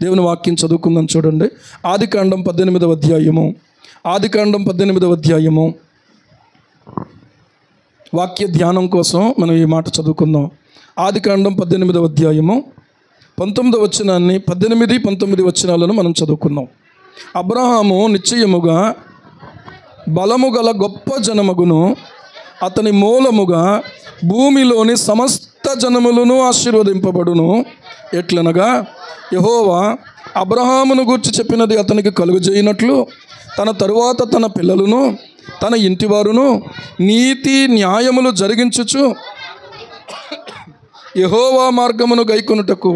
దేవుని వాక్యం చదువుకుందాం. చూడండి, ఆదికాండం 18వ అధ్యాయము. ఆదికాండం 18వ అధ్యాయము వాక్య ధ్యానం కోసం మనం ఈ మాట చదువుకుందాం. ఆదికాండం 18వ అధ్యాయము 19వ వచనాన్ని 18, 19 వచనాలను మనం చదువుకుందాం. అబ్రహాము నిశ్చయముగా బలము గల గొప్ప జనమగును, అతని మూలముగా భూమిలోని సమస్త జనములను ఆశీర్వదింపబడును. ఎట్లనగా యెహోవా అబ్రహామును గూర్చి చెప్పినది అతనికి కలుగజేయనట్లు తన తరువాత తన పిల్లలను తన ఇంటివారును నీతి న్యాయములు జరిగించుచు యెహోవా మార్గమును గైకొనుటకు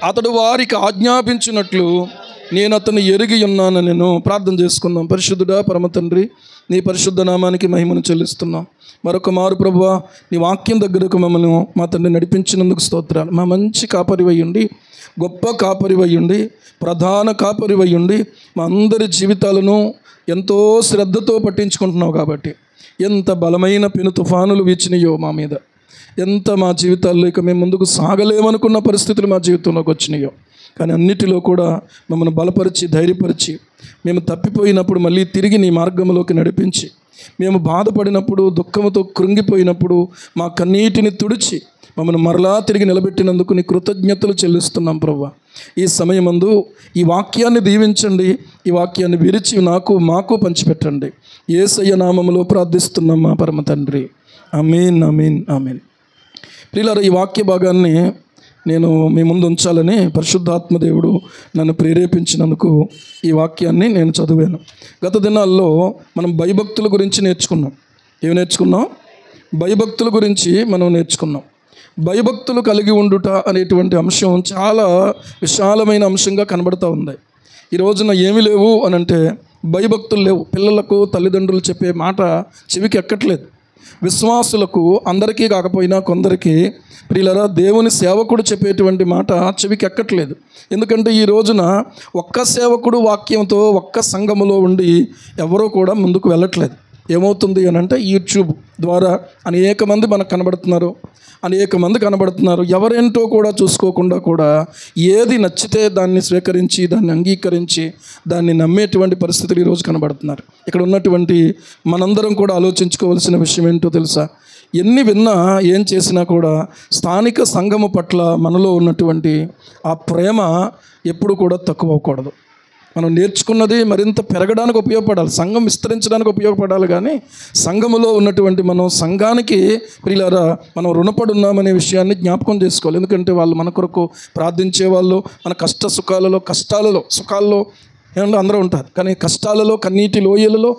అతడు వారికి ఆజ్ఞాపించినట్లు నేను అతను ఎరిగి ఉన్నాను. నేను ప్రార్థన చేసుకుందాం. పరిశుద్ధుడా పరమ తండ్రి, నీ పరిశుద్ధ నామానికి మహిమను చెల్లిస్తున్నాం. మరొక మారు ప్రభువా, నీ వాక్యం దగ్గరకు మమ్మల్ని మా తండ్రి నడిపించినందుకు స్తోత్రాలు. మా మంచి కాపరివయ్యుండి, గొప్ప కాపరివయ్యుండి, ప్రధాన కాపరివయ్యుండి మా అందరి జీవితాలను ఎంతో శ్రద్ధతో పట్టించుకుంటున్నావు కాబట్టి ఎంత బలమైన పెను తుఫానులు వీచినాయో మా మీద, ఎంత మా జీవితాల్లో ఇక మేము ముందుకు సాగలేమనుకున్న పరిస్థితులు మా జీవితంలోకి వచ్చినాయో, కానీ అన్నిటిలో కూడా మమ్మల్ని బలపరిచి ధైర్యపరిచి మేము తప్పిపోయినప్పుడు మళ్ళీ తిరిగి నీ మార్గంలోకి నడిపించి, మేము బాధపడినప్పుడు దుఃఖంతో కృంగిపోయినప్పుడు మా కన్నీటిని తుడిచి మమ్మల్ని మరలా తిరిగి నిలబెట్టినందుకు నీ కృతజ్ఞతలు చెల్లిస్తున్నాం ప్రభువా. ఈ సమయమందు ఈ వాక్యాన్ని దీవించండి, ఈ వాక్యాన్ని విరిచి మాకు పంచిపెట్టండి. యేసయ్య నామములో ప్రార్థిస్తున్నాం మా పరమ తండ్రి. ఆమేన్, ఆమేన్, ఆమేన్. ప్రియులారా, ఈ వాక్య భాగాన్ని నేను మీ ముందు ఉంచాలని పరిశుద్ధాత్మ దేవుడు నన్ను ప్రేరేపించినందుకు ఈ వాక్యాన్ని నేను చదివాను. గత దినాల్లో మనం భయభక్తుల గురించి నేర్చుకున్నాం. ఏమి నేర్చుకున్నాం? భయభక్తుల గురించి మనం నేర్చుకున్నాం. భయభక్తులు కలిగి ఉండుట అనేటువంటి అంశం చాలా విశాలమైన అంశంగా కనబడుతూ ఉంది. ఈ రోజున ఏమి లేవు అని అంటే భయభక్తులు లేవు. పిల్లలకు తల్లిదండ్రులు చెప్పే మాట చెవికి ఎక్కట్లేదు. విశ్వాసులకు అందరికీ కాకపోయినా కొందరికి ప్రియులారా దేవుని సేవకుడు చెప్పేటువంటి మాట చెవికి ఎక్కట్లేదు. ఎందుకంటే ఈ రోజున ఒక్క సేవకుడు వాక్యంతో ఒక్క సంఘములో ఉండి ఎవరో కూడా ముందుకు వెళ్ళట్లేదు. ఏమవుతుంది అని అంటే యూట్యూబ్ ద్వారా అనేక మంది మనకు కనబడుతున్నారు. ఎవరేంటో కూడా చూసుకోకుండా కూడా ఏది నచ్చితే దాన్ని స్వీకరించి, దాన్ని అంగీకరించి, దాన్ని నమ్మేటువంటి పరిస్థితులు ఈరోజు కనబడుతున్నారు. ఇక్కడ ఉన్నటువంటి మనందరం కూడా ఆలోచించుకోవాల్సిన విషయం ఏంటో తెలుసా? ఎన్ని విన్నా ఏం చేసినా కూడా స్థానిక సంఘము పట్ల మనలో ఉన్నటువంటి ఆ ప్రేమ ఎప్పుడు కూడా తక్కువ అవ్వకూడదు. మనం నేర్చుకున్నది మరింత పెరగడానికి ఉపయోగపడాలి, సంఘం విస్తరించడానికి ఉపయోగపడాలి. కానీ సంఘములో ఉన్నటువంటి మనం సంఘానికి ప్రియులారా మనం రుణపడి ఉన్నామనే విషయాన్ని జ్ఞాపకం చేసుకోవాలి. ఎందుకంటే వాళ్ళు మన కొరకు ప్రార్థించే వాళ్ళు, మన సుఖాల్లో ఏమన్నా అందరూ ఉంటారు. కానీ కష్టాలలో, కన్నీటి లోయలలో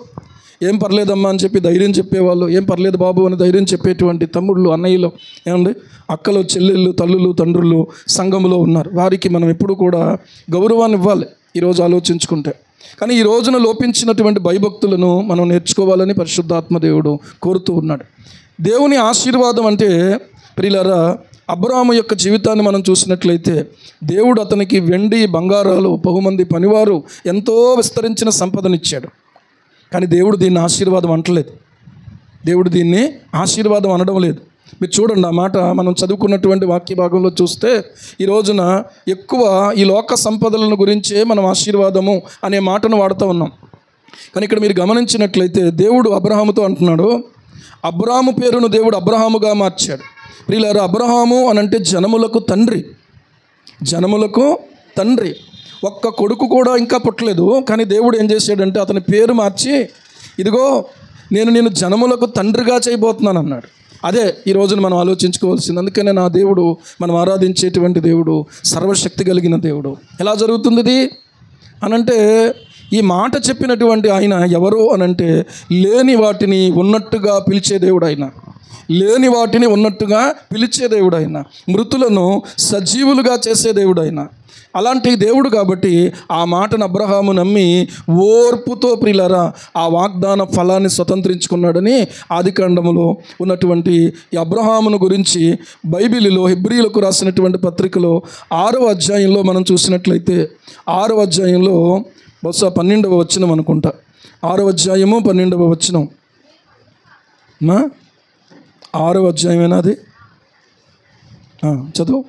ఏం పర్లేదమ్మా అని చెప్పి ధైర్యం చెప్పేవాళ్ళు, ఏం పర్లేదు బాబు అని ధైర్యం చెప్పేటువంటి తమ్ముళ్ళు, అన్నయ్యలు, ఏమండి అక్కలు, చెల్లెళ్ళు, తల్లులు, తండ్రులు సంఘములో ఉన్నారు. వారికి మనం ఎప్పుడు కూడా గౌరవాన్ని ఇవ్వాలి ఈరోజు ఆలోచించుకుంటే. కానీ ఈ రోజున లోపించినటువంటి భయభక్తులను మనం నేర్చుకోవాలని పరిశుద్ధాత్మ దేవుడు కోరుతూ ఉన్నాడు. దేవుని ఆశీర్వాదం అంటే ప్రియులారా, అబ్రాహాము యొక్క జీవితాన్ని మనం చూసినట్లయితే దేవుడు అతనికి వెండి, బంగారాలు, బహుమంది పనివారు, ఎంతో విస్తరించిన సంపదనిచ్చాడు. కానీ దేవుడు దీన్ని ఆశీర్వాదం అంటలేదు. దేవుడు దీన్ని ఆశీర్వాదం అనడం లేదు. మీరు చూడండి, ఆ మాట మనం చదువుకున్నటువంటి వాక్య భాగంలో చూస్తే ఈ రోజున ఎక్కువ ఈ లోక సంపదలను గురించే మనం ఆశీర్వాదము అనే మాటను వాడుతూ ఉన్నాం. కానీ ఇక్కడ మీరు గమనించినట్లయితే దేవుడు అబ్రహాముతో అంటున్నాడు, అబ్రాహాము పేరును దేవుడు అబ్రహాముగా మార్చాడు. ప్రియులారా, అబ్రహాము అనంటే జనములకు తండ్రి. ఒక్క కొడుకు కూడా ఇంకా పుట్టలేదు. కానీ దేవుడు ఏం చేశాడంటే అతని పేరు మార్చి, ఇదిగో నేను జనములకు తండ్రిగా చేయబోతున్నాను అన్నాడు. అదే ఈ రోజున మనం ఆలోచించుకోవాల్సింది. అందుకనే నా దేవుడు, మనం ఆరాధించేటువంటి దేవుడు సర్వశక్తి కలిగిన దేవుడు. ఎలా జరుగుతుంది ఇది అనంటే, ఈ మాట చెప్పినటువంటి ఆయన ఎవరు అనంటే లేని వాటిని ఉన్నట్టుగా పిలిచే దేవుడు ఆయన. మృతులను సజీవులుగా చేసే దేవుడు ఆయన. అలాంటి దేవుడు కాబట్టి ఆ మాటను అబ్రహాము నమ్మి ఓర్పుతో ప్రియులారా ఆ వాగ్దాన ఫలాన్ని స్వతంత్రించుకున్నాడని ఆదికాండములో ఉన్నటువంటి ఈ అబ్రహామును గురించి బైబిలులో హెబ్రీయులకు రాసినటువంటి పత్రికలో 6వ అధ్యాయంలో మనం చూసినట్లయితే 6వ అధ్యాయంలో బహుశా 12వ వచనం అనుకుంటా. 6వ అధ్యాయము 12వ వచనం. 6వ అధ్యాయమేనా అది? చదువు.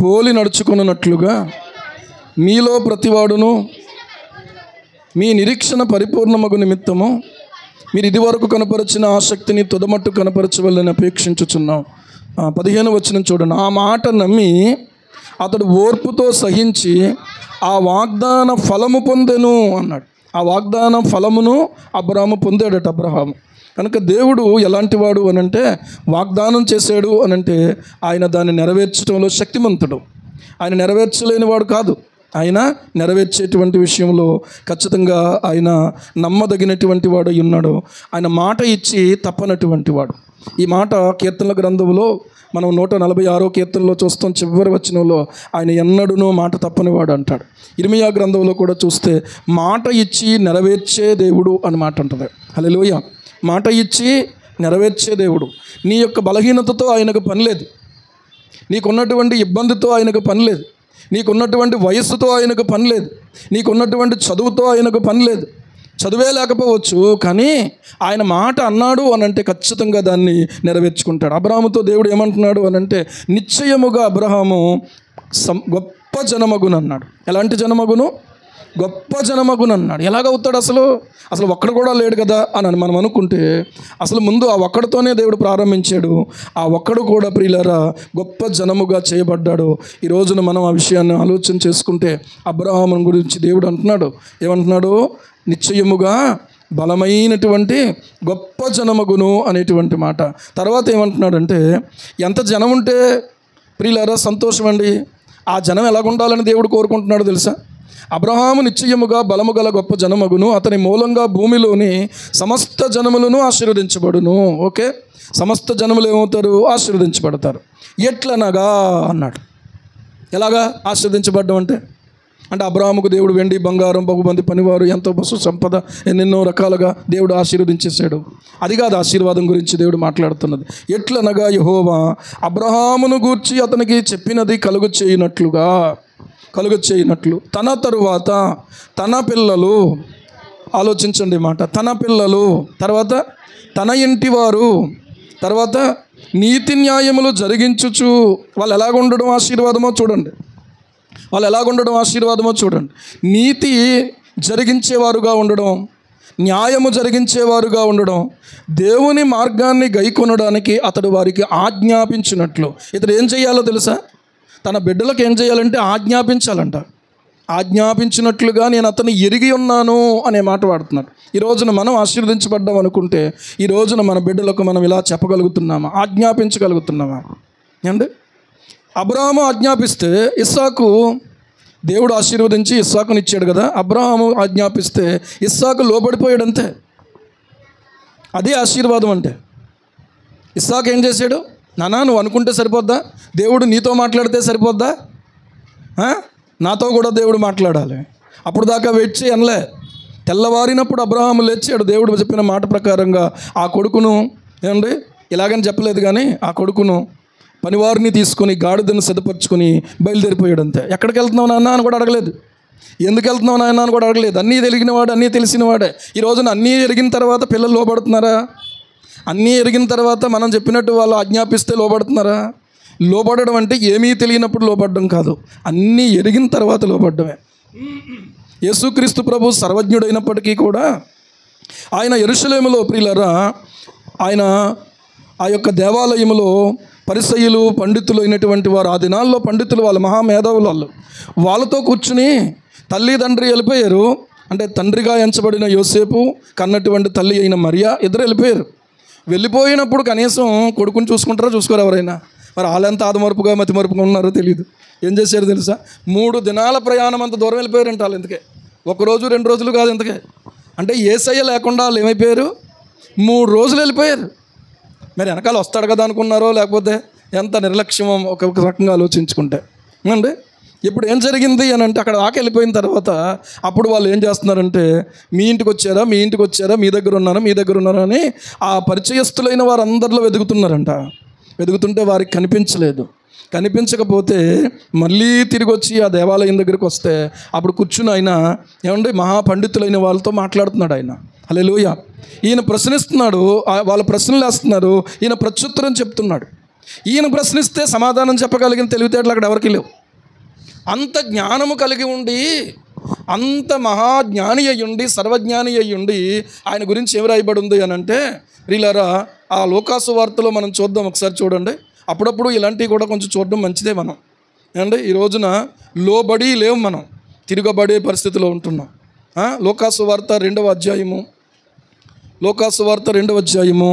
పోలి నడుచుకున్నట్లుగా మీలో ప్రతివాడును మీ నిరీక్షణ పరిపూర్ణమగు నిమిత్తము మీరు ఇదివరకు కనపరిచిన ఆసక్తిని తుదమట్టు కనపరచవలని అపేక్షించుచున్నాం. 15వ వచనం చూడండి. ఆ మాట నమ్మి అతడు ఓర్పుతో సహించి ఆ వాగ్దాన ఫలము పొందెను అన్నాడు. ఆ వాగ్దాన ఫలమును అబ్రహాము పొందాడట. అబ్రహాము కనుక దేవుడు ఎలాంటి వాడు అనంటే, వాగ్దానం చేశాడు అనంటే ఆయన దాన్ని నెరవేర్చడంలో శక్తిమంతుడు. ఆయన నెరవేర్చలేని వాడు కాదు. ఆయన నెరవేర్చేటువంటి విషయంలో ఖచ్చితంగా ఆయన నమ్మదగినటువంటి వాడు ఉన్నాడు. ఆయన మాట ఇచ్చి తప్పనటువంటి వాడు. ఈ మాట కీర్తనల గ్రంథంలో మనం 146వ కీర్తనలో చూస్తాం. చివరి వచనంలో ఆయన ఎన్నడూనూ మాట తప్పనివాడు అంటాడు. ఇర్మియా గ్రంథంలో కూడా చూస్తే మాట ఇచ్చి నెరవేర్చే దేవుడు అని మాట ఉంటుంది. హల్లెలూయా. మాట ఇచ్చి నెరవేర్చే దేవుడు. నీ యొక్క బలహీనతతో ఆయనకు పని లేదు. నీకున్నటువంటి ఇబ్బందితో ఆయనకు పని లేదు. నీకున్నటువంటి వయస్సుతో ఆయనకు పని లేదు. నీకున్నటువంటి చదువుతో ఆయనకు పని లేదు. చదువే లేకపోవచ్చు, కానీ ఆయన మాట అన్నాడు అనంటే ఖచ్చితంగా దాన్ని నెరవేర్చుకుంటాడు. అబ్రహాముతో దేవుడు ఏమంటున్నాడు అనంటే, నిశ్చయముగా అబ్రహాము గొప్ప జనమగును అన్నాడు. ఎలాంటి జనమగును? గొప్ప జనమగును అన్నాడు. ఎలాగవుతాడు? అసలు ఒక్కడు కూడా లేడు కదా అని మనం అనుకుంటే, అసలు ముందు ఆ ఒక్కడితోనే దేవుడు ప్రారంభించాడు. ఆ ఒక్కడు కూడా ప్రియులారా గొప్ప జనముగా చేయబడ్డాడు. ఈ రోజున మనం ఆ విషయాన్ని ఆలోచన చేసుకుంటే, అబ్రహాము గురించి దేవుడు అంటున్నాడు, ఏమంటున్నాడు? నిశ్చయముగా బలమైనటువంటి గొప్ప జనమగును అనేటువంటి మాట. తర్వాత ఏమంటున్నాడంటే, ఎంత జనం ఉంటే ప్రియులారా సంతోషం అండి. ఆ జనం ఎలాగుండాలని దేవుడు కోరుకుంటున్నాడు తెలుసా? అబ్రహాము నిశ్చయముగా బలము గల గొప్ప జనమగును, అతని మూలంగా భూమిలోని సమస్త జనములను ఆశీర్వదించబడును. ఓకే, సమస్త జనములు ఏమవుతారు? ఆశీర్వదించబడతారు. ఎట్లనగా అన్నాడు. ఎలాగా ఆశీర్వదించబడ్డం అంటే అబ్రహాముకు దేవుడు వెండి బంగారం బహుమంది పనివారు ఎంతో పశు సంపద ఎన్నెన్నో రకాలుగా దేవుడు ఆశీర్వదించేశాడు. అది కాదు ఆశీర్వాదం గురించి దేవుడు మాట్లాడుతున్నది. ఎట్లనగా యెహోవా అబ్రహామును గూర్చి అతనికి చెప్పినది కలుగు చేయనట్లు తన తరువాత తన పిల్లలు, ఆలోచించండి మాట, తన పిల్లలు, తర్వాత తన ఇంటి వారు, తర్వాత నీతి న్యాయములు జరిగించుచు వాళ్ళు ఎలాగుండడం ఆశీర్వాదమో చూడండి. నీతి జరిగించేవారుగా ఉండడం, న్యాయము జరిగించేవారుగా ఉండడం, దేవుని మార్గాన్ని గైకొనడానికి అతడు వారికి ఆజ్ఞాపించినట్లు. ఇతడు ఏం చేయాలో తెలుసా? తన బిడ్డలకు ఏం చేయాలంటే ఆజ్ఞాపించాలంట. ఆజ్ఞాపించినట్లుగా నేను అతన్ని ఎరిగి ఉన్నాను అనే మాట వాడుతున్నాడు. ఈ రోజున మనం ఆశీర్వదించబడ్డాం అనుకుంటే, ఈ రోజున మన బిడ్డలకు మనం ఇలా చెప్పగలుగుతున్నామా? ఆజ్ఞాపించగలుగుతున్నామా? అండి, అబ్రహాము ఆజ్ఞాపిస్తే ఇస్సాకు దేవుడు ఆశీర్వదించి ఇస్సాకుని ఇచ్చాడు కదా. అబ్రహాము ఆజ్ఞాపిస్తే ఇస్సాకు లోబడిపోయాడు, అంతే. అదే ఆశీర్వాదం అంటే. ఇస్సాకు ఏం చేశాడు? నానా నువ్వు అనుకుంటే సరిపోద్దా? దేవుడు నీతో మాట్లాడితే సరిపోద్దా? నాతో కూడా దేవుడు మాట్లాడాలి. అప్పుడు దాకా వెయిట్ చేయనలే. తెల్లవారినప్పుడు అబ్రహాము లేచాడు. దేవుడు చెప్పిన మాట ప్రకారంగా ఆ కొడుకును, ఏమండి ఇలాగని చెప్పలేదు కానీ, ఆ కొడుకును పనివారిని తీసుకొని గాడిదను సిద్ధపరచుకొని బయలుదేరిపోయాడు, అంతే. ఎక్కడికి వెళ్తున్నావు నాన్న అని కూడా అడగలేదు. ఎందుకు వెళ్తున్నావు నాన్న అని కూడా అడగలేదు. అన్నీ తెలిగినవాడు, అన్నీ తెలిసినవాడే. ఈ రోజున అన్నీ ఎరిగిన తర్వాత పిల్లలు లోబడుతున్నారా? అన్నీ ఎరిగిన తర్వాత మనం చెప్పినట్టు వాళ్ళు ఆజ్ఞాపిస్తే లోబడుతున్నారా? లోబడడం అంటే ఏమీ తెలియనప్పుడు లోబడడం కాదు, అన్నీ ఎరిగిన తర్వాత లోబడమే. యేసుక్రీస్తు ప్రభు సర్వజ్ఞుడైనప్పటికీ కూడా ఆయన యెరూషలేములో ప్రియులారా, ఆయన ఆ యొక్క దేవాలయంలో పరిసయ్యులు పండితులు అయినటువంటి వారు, ఆ దినాల్లో పండితులు, వాళ్ళ మహామేధావులు, వాళ్ళతో కూర్చుని తల్లిదండ్రి వెళ్ళిపోయారు. అంటే తండ్రిగా ఎంచబడిన యోసేపు, కన్నటువంటి తల్లి అయిన మరియా ఇద్దరు వెళ్ళిపోయారు. వెళ్ళిపోయినప్పుడు కనీసం కొడుకుని చూసుకుంటారా? చూసుకోరు ఎవరైనా? మరి వాళ్ళెంత ఆదమరుపుగా మతిమరుపుగా ఉన్నారో తెలియదు. ఏం చేశారు తెలుసా? 3 దినాల ప్రయాణం అంత దూరం వెళ్ళిపోయారంట వాళ్ళు. ఎందుకే? 1 రోజు 2 రోజులు కాదు, ఎందుకే అంటే యేసయ్య లేకుండా వాళ్ళు ఏమైపోయారు? 3 రోజులు వెళ్ళిపోయారు. మరి వెనకాల వస్తాడు కదా అనుకున్నారో, లేకపోతే ఎంత నిర్లక్ష్యం ఒక రకంగా ఆలోచించుకుంటే అండి. ఇప్పుడు ఏం జరిగింది అని అంటే, అక్కడ దాకా వెళ్ళిపోయిన తర్వాత అప్పుడు వాళ్ళు ఏం చేస్తున్నారంటే, మీ ఇంటికి వచ్చారా, మీ దగ్గర ఉన్నారా అని ఆ పరిచయస్తులైన వారందరిలో వెతుకుతున్నారంట. వెతుకుతుంటే వారికి కనిపించకపోతే మళ్ళీ తిరిగి వచ్చి ఆ దేవాలయం దగ్గరికి వస్తే అప్పుడు కూర్చుని ఆయన ఏమండి మహాపండితులైన వాళ్ళతో మాట్లాడుతున్నాడు ఆయన. హల్లెలూయా. ఈయన ప్రశ్నిస్తున్నాడు, వాళ్ళ ప్రశ్నలు వేస్తున్నారు, ఈయన ప్రత్యుత్తరం చెప్తున్నాడు. ఈయన ప్రశ్నిస్తే సమాధానం చెప్పగలిగిన తెలివితేటలు అక్కడ ఎవరికి లేవు. అంత జ్ఞానము కలిగి ఉండి, అంత మహాజ్ఞాని అయ్యుండి, సర్వజ్ఞాని అయ్యుండి ఆయన గురించి ఏమి రాయబడి ఉంది అని అంటే, ప్రియులారా ఆ లోకాసు వార్తలో మనం చూద్దాం, ఒకసారి చూడండి. అప్పుడప్పుడు ఇలాంటివి కూడా కొంచెం చూడడం మంచిదే. మనం ఏమంటే ఈ రోజున లోబడి లేవు, మనం తిరగబడే పరిస్థితిలో ఉంటున్నాం. లోకాసు వార్త 2వ అధ్యాయము, లోకాసు వార్త 2వ అధ్యాయము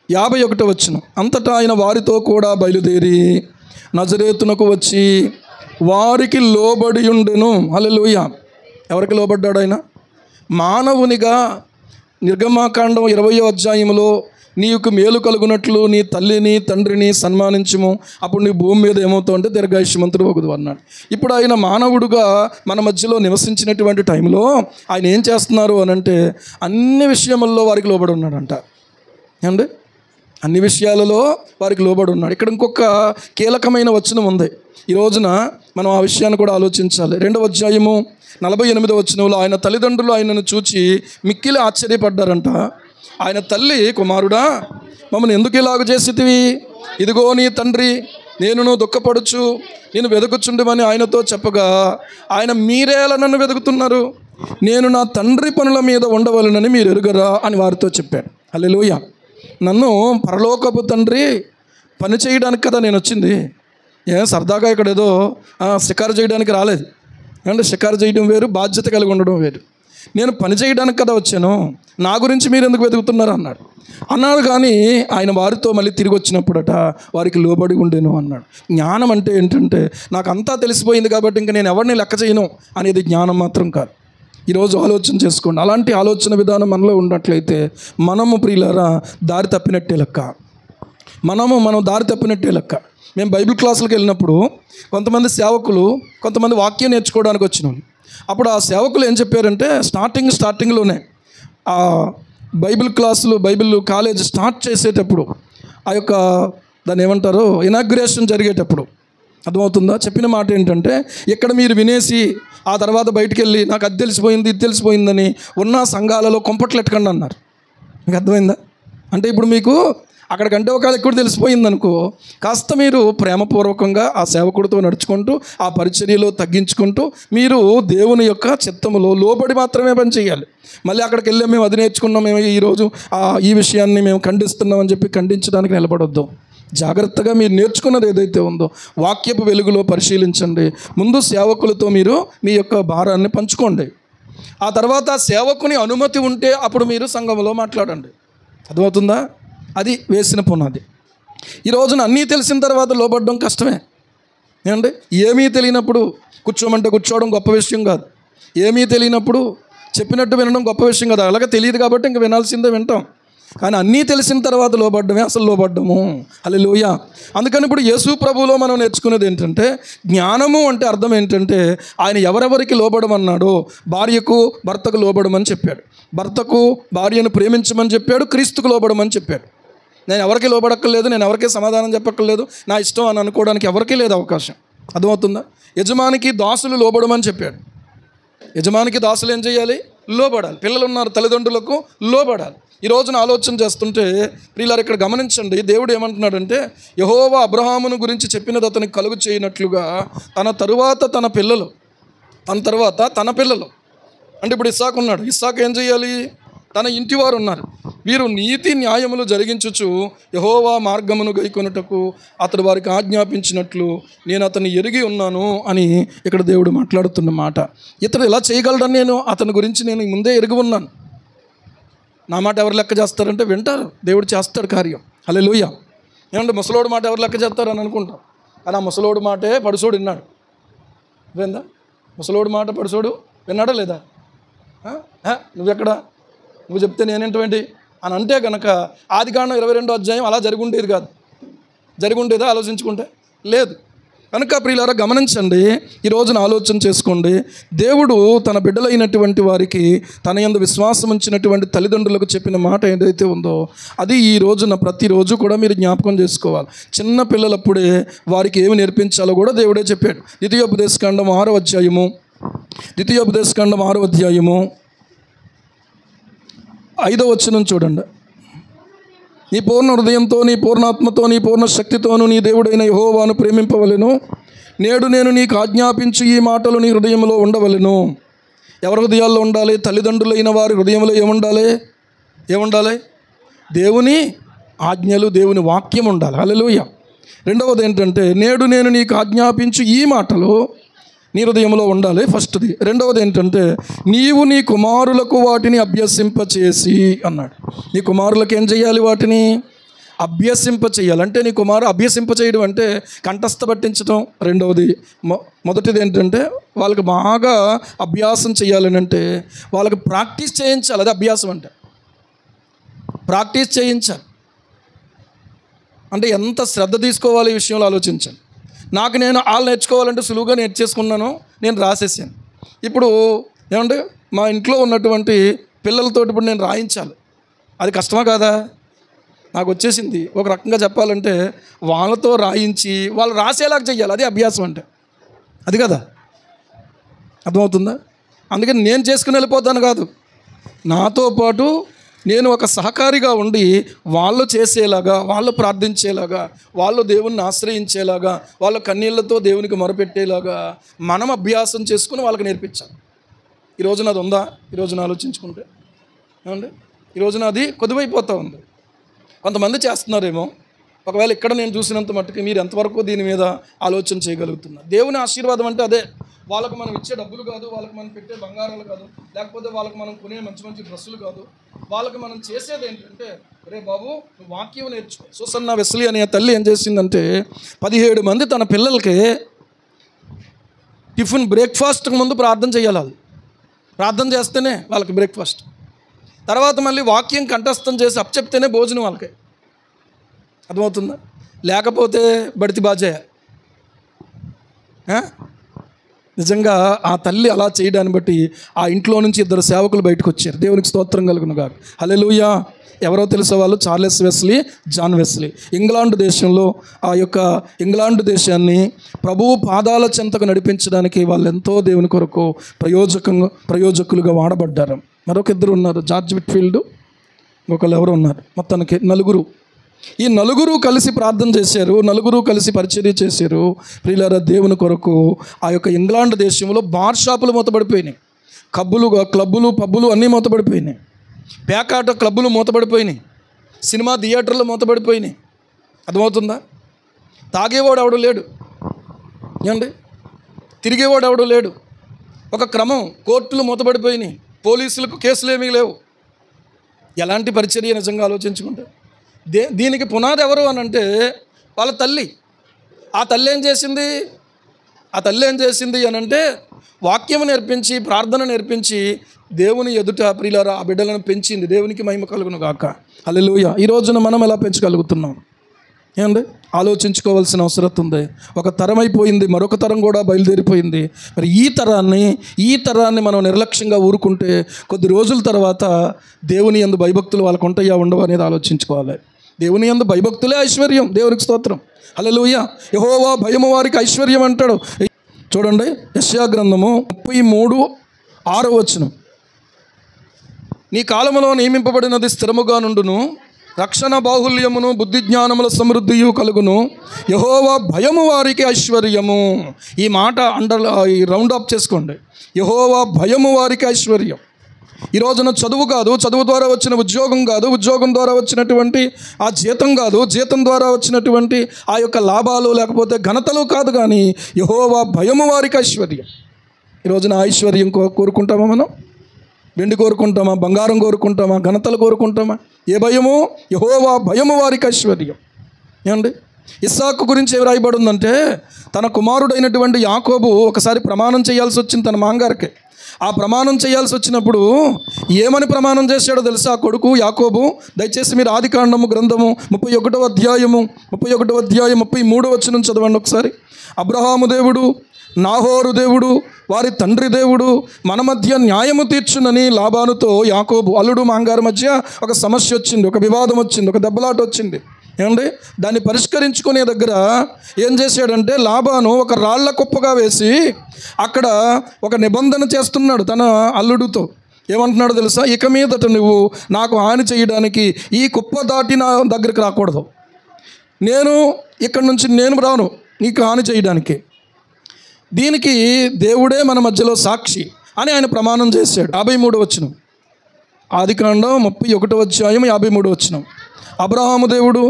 51వ వచనం. అంతటా ఆయన వారితో కూడా బయలుదేరి నజరేతునకు వచ్చి వారికి లోబడి ఉండెను. హల్లెలూయా. ఎవరికి లోబడ్డాడు ఆయన? మానవునిగా. నిర్గమాకాండం 20వ అధ్యాయంలో నీకు మేలు కలుగునట్లు నీ తల్లిని తండ్రిని సన్మానించుము, అప్పుడు నీ భూమి మీద ఏమవుతావు అంటే దీర్ఘాయుష్మంతుడు వగుదు అన్నాడు. ఇప్పుడు ఆయన మానవుడుగా మన మధ్యలో నివసించినటువంటి టైంలో ఆయన ఏం చేస్తున్నారు అని అంటే, అన్ని విషయముల్లో వారికి లోబడి ఉన్నాడంట. ఏమండి? అన్ని విషయాలలో వారికి లోబడి ఉన్నాడు. ఇక్కడ ఇంకొక కీలకమైన వచనం ఉంది. ఈ రోజున మనం ఆ విషయాన్ని కూడా ఆలోచించాలి. 2వ అధ్యాయము 48వ వచనంలో ఆయన తల్లిదండ్రులు ఆయనను చూచి మిక్కిలి ఆశ్చర్యపడ్డారంట. ఆయన తల్లి, కుమారుడా మమ్మల్ని ఎందుకు ఇలాగ చేసితివి? ఇదిగో నీ తండ్రి నేనును దుఃఖపడుచు నేను వెతుకుచుండమని ఆయనతో చెప్పగా, ఆయన మీరేలా నన్ను వెతుకుతున్నారు? నేను నా తండ్రి పనుల మీద ఉండవలనని మీరు ఎరుగరా అని వారితో చెప్పాడు. హల్లెలూయా. నన్ను పరలోకపు తండ్రి పని చేయడానికి కదా నేను వచ్చింది. సరదాగా ఇక్కడ ఏదో షికారు చేయడానికి రాలేదు. అంటే షికారు చేయడం వేరు, బాధ్యత కలిగి ఉండడం వేరు. నేను పని చేయడానికి కదా వచ్చాను, నా గురించి మీరు ఎందుకు వెతుకుతున్నారు అన్నాడు. కానీ ఆయన వారితో మళ్ళీ తిరిగి వచ్చినప్పుడట వారికి లోబడి ఉండేను అన్నాడు. జ్ఞానం అంటే ఏంటంటే, నాకు అంతా తెలిసిపోయింది కాబట్టి ఇంకా నేను ఎవరిని లెక్క చేయను అనేది జ్ఞానం మాత్రం కాదు. ఈరోజు ఆలోచన చేసుకోండి. అలాంటి ఆలోచన విధానం మనలో ఉన్నట్లయితే మనము ప్రియులారా దారి తప్పినట్టే లెక్క. మనం దారి తప్పినట్టే లెక్క. మేము బైబిల్ క్లాసులకు వెళ్ళినప్పుడు కొంతమంది సేవకులు, కొంతమంది వాక్యం నేర్చుకోవడానికి వచ్చిన వాళ్ళు, అప్పుడు ఆ సేవకులు ఏం చెప్పారంటే, స్టార్టింగ్లోనే ఆ బైబిల్ క్లాసులు, బైబిల్ కాలేజ్ స్టార్ట్ చేసేటప్పుడు, ఆ యొక్క దాన్ని ఏమంటారు, ఇనాగ్రేషన్ జరిగేటప్పుడు, అర్థమవుతుందా? చెప్పిన మాట ఏంటంటే, ఇక్కడ మీరు వినేసి ఆ తర్వాత బయటికి వెళ్ళి నాకు అది తెలిసిపోయింది ఇది తెలిసిపోయిందని ఉన్న సంఘాలలో కొంపట్లు ఎట్టకండి అన్నారు. మీకు అర్థమైందా? అంటే ఇప్పుడు మీకు అక్కడికంటే ఒకవేళ ఎక్కువ తెలిసిపోయిందనుకో, కాస్త మీరు ప్రేమపూర్వకంగా ఆ సేవకుడితో నడుచుకుంటూ, ఆ పరిచర్యలో తగ్గించుకుంటూ, మీరు దేవుని యొక్క చిత్తములో లోబడి మాత్రమే పని చేయాలి. మళ్ళీ అక్కడికి వెళ్ళి మేము అది నేర్చుకున్నాం, మేము ఈరోజు ఈ విషయాన్ని మేము ఖండిస్తున్నామని చెప్పి ఖండించడానికి నిలబడొద్దు. జాగ్రత్తగా మీరు నేర్చుకున్నది ఏదైతే ఉందో వాక్యపు వెలుగులో పరిశీలించండి. ముందు సేవకులతో మీరు మీ యొక్క భారాన్ని పంచుకోండి. ఆ తర్వాత సేవకుని అనుమతి ఉంటే అప్పుడు మీరు సంఘంలో మాట్లాడండి. అర్థమవుతుందా? అది వేసిన పునాది. ఈ రోజున అన్నీ తెలిసిన తర్వాత లోబడడం కష్టమే. ఏమండి? ఏమీ తెలియనప్పుడు కూర్చోమంటే కూర్చోవడం గొప్ప విషయం కాదు. ఏమీ తెలియనప్పుడు చెప్పినట్టు వినడం గొప్ప విషయం కాదు. అలాగే తెలియదు కాబట్టి ఇంక వినాల్సిందే వింటాం. కానీ అన్నీ తెలిసిన తర్వాత లోబడ్డమే అసలు లోబడ్డము. హల్లెలూయా. అందుకని ఇప్పుడు యేసు ప్రభువులో మనం నేర్చుకునేది ఏంటంటే, జ్ఞానము అంటే అర్థం ఏంటంటే, ఆయన ఎవరెవరికి లోబడమన్నాడో, భార్యకు భర్తకు లోబడమని చెప్పాడు, భర్తకు భార్యను ప్రేమించమని చెప్పాడు, క్రీస్తుకు లోబడమని చెప్పాడు. నేను ఎవరికి లోబడక్కర్లేదు, నేను ఎవరికీ సమాధానం చెప్పక్కర్లేదు, నా ఇష్టం అని అనుకోవడానికి ఎవరికీ లేదు అవకాశం. అర్థమవుతుందా? యజమానికి దాసులు లోబడమని చెప్పాడు. యజమానికి దాసులు ఏం చేయాలి? లోబడాలి. పిల్లలు ఉన్నారు, తల్లిదండ్రులకు లోబడాలి. ఈ రోజున ఆలోచన చేస్తుంటే ప్రియులారా ఇక్కడ గమనించండి, దేవుడు ఏమంటున్నాడంటే, యెహోవా అబ్రహామును గురించి చెప్పినది అతనికి కలుగు చేయనట్లుగా తన తరువాత తన పిల్లలు, తన తర్వాత తన పిల్లలు, అంటే ఇప్పుడు ఇస్సాకు ఉన్నాడు, ఇస్సాకు ఏం చేయాలి? తన ఇంటివారు ఉన్నారు, వీరు నీతి న్యాయములు జరిగించుచు యెహోవా మార్గమును గైకొనుటకు అతడు వారికి ఆజ్ఞాపించినట్లు నేను అతన్ని ఎరిగి ఉన్నాను అని ఇక్కడ దేవుడు మాట్లాడుతున్న మాట. ఇతడు ఇలా చేయగలడని నేను అతని గురించి నేను ముందే ఎరిగి ఉన్నాను. నా మాట ఎవరు లెక్క చేస్తారంటే వింటారు, దేవుడు చేస్తాడు కార్యం. హల్లెలూయా. ఏమంటే ముసలోడు మాట ఎవరు లెక్క చేస్తారని అనుకుంటాం, కానీ ఆ ముసలోడు మాటే పడుసోడు విన్నాడు. విందా? ముసలోడు మాట పడుసోడు విన్నాడా లేదా? నువ్వెక్కడ, నువ్వు చెప్తే నేనేంటండి అని అంటే కనుక ఆదికాండం 22వ అధ్యాయం అలా జరిగి ఉండేది కాదు. జరిగి ఉండేదా ఆలోచించుకుంటే? లేదు. కనుక ప్రియులారా గమనించండి, ఈ రోజున ఆలోచన చేసుకోండి. దేవుడు తన బిడ్డలైనటువంటి వారికి, తన యందు విశ్వాసం ఉంచినటువంటి తల్లిదండ్రులకు చెప్పిన మాట ఏదైతే ఉందో అది ఈ రోజున ప్రతిరోజు కూడా మీరు జ్ఞాపకం చేసుకోవాలి. చిన్న పిల్లలప్పుడే వారికి ఏమి నేర్పించాలో కూడా దేవుడే చెప్పాడు. ద్వితీయోపదేశకాండం 6వ అధ్యాయము ద్వితీయోపదేశకాండం 6వ అధ్యాయము 5వ వచనం చూడండి. నీ పూర్ణ హృదయంతో, నీ పూర్ణాత్మతో, నీ పూర్ణ శక్తితోను నీ దేవుడైన యెహోవాను ప్రేమింపవలెను. నేడు నేను నీకు ఆజ్ఞాపించు ఈ మాటలు నీ హృదయంలో ఉండవలెను. ఎవరి హృదయాల్లో ఉండాలి? తల్లిదండ్రులైన వారి హృదయంలో ఏముండాలి? దేవుని ఆజ్ఞలు, దేవుని వాక్యం ఉండాలి. హల్లెలూయా. రెండవది ఏంటంటే, నేడు నేను నీకు ఆజ్ఞాపించు ఈ మాటలు నీ హృదయంలో ఉండాలి, ఫస్ట్ది. రెండవది ఏంటంటే, నీవు నీ కుమారులకు వాటిని అభ్యసింపచేసి అన్నాడు. నీ కుమారులకు ఏం చేయాలి? వాటిని అభ్యసింపచేయాలి. అంటే నీ కుమారు అభ్యసింపచేయడం అంటే కంఠస్థ పట్టించడం. రెండవది మొదటిది ఏంటంటే, వాళ్ళకి బాగా అభ్యాసం చేయాలని అంటే వాళ్ళకి ప్రాక్టీస్ చేయించాలి. అది అభ్యాసం అంటే ప్రాక్టీస్ చేయించాలి. అంటే ఎంత శ్రద్ధ తీసుకోవాలి ఈ విషయంలో ఆలోచించాను. నేను వాళ్ళు నేర్చుకోవాలంటే సులువుగా నేర్చేసుకున్నాను, నేను రాసేసాను. ఇప్పుడు ఏమంటే మా ఇంట్లో ఉన్నటువంటి పిల్లలతో ఇప్పుడు నేను రాయించాలి. అది కష్టమా కాదా? నాకు వచ్చేసింది. ఒక రకంగా చెప్పాలంటే వాళ్ళతో రాయించి వాళ్ళు రాసేలాగా చెయ్యాలి. అది అభ్యాసం అంటే. అది కదా, అర్థమవుతుందా? అందుకని నేను చేసుకుని వెళ్ళిపోతాను కాదు, నాతో పాటు నేను ఒక సహకారిగా ఉండి వాళ్ళు చేసేలాగా, వాళ్ళు ప్రార్థించేలాగా, వాళ్ళు దేవుణ్ణి ఆశ్రయించేలాగా, వాళ్ళ కన్నీళ్లతో దేవునికి మొరపెట్టేలాగా మనం అభ్యాసం చేసుకుని వాళ్ళకి నేర్పించాలి. ఈరోజు నాది ఉందా? ఈరోజున ఆలోచించుకుంటే ఏమండి, ఈరోజున అది కొద్దివైపోతూ ఉంది. కొంతమంది చేస్తున్నారేమో. ఒకవేళ ఇక్కడ నేను చూసినంత మట్టుకు మీరు ఎంతవరకు దీని మీద ఆలోచన చేయగలుగుతున్నారు? దేవుని ఆశీర్వాదం అంటే అదే. వాళ్ళకు మనం ఇచ్చే డబ్బులు కాదు, వాళ్ళకి మనం పెట్టే బంగారాలు కాదు, లేకపోతే వాళ్ళకి మనం కొనే మంచి మంచి డ్రెస్సులు కాదు. వాళ్ళకి మనం చేసేది ఏంటంటే, రే బాబు నువ్వు వాక్యం నేర్చుకో. సూసన్న వెస్లీ అనే తల్లి ఏం చేసిందంటే 17 మంది తన పిల్లలకి టిఫిన్ బ్రేక్ఫాస్ట్కి ముందు ప్రార్థన చేయాలి. వాళ్ళు ప్రార్థన చేస్తేనే వాళ్ళకి బ్రేక్ఫాస్ట్, తర్వాత మళ్ళీ వాక్యం కంఠస్థం చేసి అప్పచెప్తేనే భోజనం వాళ్ళకి. అర్థమవుతుందా? లేకపోతే బడితి బాజే. నిజంగా ఆ తల్లి అలా చేయడాన్ని బట్టి ఆ ఇంట్లో నుంచి 2 సేవకులు బయటకు వచ్చారు. దేవునికి స్తోత్రం కలుగును గాక. హల్లెలూయా. ఎవరో తెలిసే వాళ్ళు? Charles Wesley, John Wesley. England దేశంలో ఆ యొక్క ఇంగ్లాండ్ దేశాన్ని ప్రభువు పాదాల చెంతకు నడిపించడానికి వాళ్ళు ఎంతో దేవుని కొరకు ప్రయోజకులుగా వాడబడ్డారు. మరొక 2 ఉన్నారు, జార్జ్ విట్ఫీల్డ్, ఇంకొకరు ఎవరు ఉన్నారు. మొత్తానికి 4. ఈ 4 కలిసి ప్రార్థన చేశారు, 4 కలిసి పరిచర్య చేశారు. ప్రియులారా, దేవుని కొరకు ఆ యొక్క ఇంగ్లాండ్ దేశంలో బార్ షాపులు మూతపడిపోయినాయి, క్లబ్బులు పబ్బులు అన్నీ మూతపడిపోయినాయి, పేకాట క్లబ్బులు మూతపడిపోయినాయి, సినిమా థియేటర్లు మూతపడిపోయినాయి. అర్థమవుతుందా? తాగేవాడు ఎవడు లేడు, ఏమండి, తిరిగేవాడు ఎవడు లేడు. ఒక క్రమం, కోర్టులు మూతపడిపోయినాయి, పోలీసులకు కేసులు ఏమీ లేవు. ఎలాంటి పరిచర్య నిజంగా ఆలోచించుకుంటే. దీనికి పునాది ఎవరు అని అంటే వాళ్ళ తల్లి. ఆ తల్లి ఏం చేసింది అని అంటే వాక్యం నేర్పించి, ప్రార్థన నేర్పించి, దేవుని ఎదుట ప్రియులారా ఆ బిడ్డలను పెంచింది. దేవునికి మహిమ కలుగును గాక. హల్లెలూయా. ఈ రోజున మనం ఎలా పెంచగలుగుతున్నాం? ఏమండి, ఆలోచించుకోవాల్సిన అవసరం ఉంది. ఒక తరం అయిపోయింది, మరొక తరం కూడా బయలుదేరిపోయింది. మరి ఈ తరాన్ని మనం నిర్లక్ష్యంగా ఊరుకుంటే కొద్ది రోజుల తర్వాత దేవుని యందు భయభక్తులు వాళ్ళకు ఉంటాయా ఉండవు అనేది ఆలోచించుకోవాలి. దేవుని యందు భయభక్తులే ఐశ్వర్యం. దేవునికి స్తోత్రం. హల్లెలూయా. యెహోవా భయము వారికి ఐశ్వర్యం అంటాడు. చూడండి, యెషయా గ్రంథము 33:6 వచనం. నీ కాలములో నియమింపబడినది స్థిరముగా నుండును, రక్షణ బాహుల్యమును బుద్ధి జ్ఞానముల సమృద్ధియు కలుగును, యెహోవా భయము వారికి ఐశ్వర్యము. ఈ మాట రౌండ్ అప్ చేసుకోండి. యెహోవా భయము వారికి ఐశ్వర్యం. ఈ రోజున చదువు కాదు, చదువు ద్వారా వచ్చిన ఉద్యోగం కాదు, ఉద్యోగం ద్వారా వచ్చినటువంటి ఆ జీతం కాదు, జీతం ద్వారా వచ్చినటువంటి ఆ యొక్క లాభాలు లేకపోతే ఘనతలు కాదు, కానీ యెహోవా భయము వారికి ఐశ్వర్యం. ఈ రోజున ఐశ్వర్యం కోరుకుంటామా? మనం వెండి కోరుకుంటామా? బంగారం కోరుకుంటామా? ఘనతలు కోరుకుంటామా? ఏ భయము? యెహోవా భయము వారికి ఐశ్వర్యం. ఏమండి, ఇస్సాకు గురించి ఏమి రాయబడి ఉందంటే, తన కుమారుడైనటువంటి యాకోబు ఒకసారి ప్రమాణం చేయాల్సి వచ్చింది తన మాంగారికి. ఆ ప్రమాణం చేయాల్సి వచ్చినప్పుడు ఏమని ప్రమాణం చేశాడో తెలుసా ఆ కొడుకు యాకోబు? దయచేసి మీరు ఆదికాండము గ్రంథము 31వ అధ్యాయము 33వ వచనం చదవండి ఒకసారి. అబ్రహాము దేవుడు, నాహోరు దేవుడు, వారి తండ్రి దేవుడు మన మధ్య న్యాయము తీర్చునని లాబానుతో యాకోబు, అల్లుడు మాంగారు మధ్య ఒక సమస్య వచ్చింది, ఒక వివాదం వచ్చింది, ఒక దెబ్బలాట వచ్చింది. ఏమండి, దాన్ని పరిష్కరించుకునే దగ్గర ఏం చేశాడంటే లాబాను ఒక రాళ్ల కుప్పగా వేసి అక్కడ ఒక నిబంధన చేస్తున్నాడు తన అల్లుడితో. ఏమంటున్నాడో తెలుసా? ఇక మీదట నువ్వు నాకు హాని చేయడానికి ఈ కుప్ప దాటి నా దగ్గరికి రాకూడదు, నేను ఇక్కడి నుంచి నేను రాను నీకు హాని చేయడానికి, దీనికి దేవుడే మన మధ్యలో సాక్షి అని ఆయన ప్రమాణం చేశాడు. 53వ వచనం, ఆదికాండం 31వ అధ్యాయం 53వ వచనం. అబ్రహాము దేవుడు,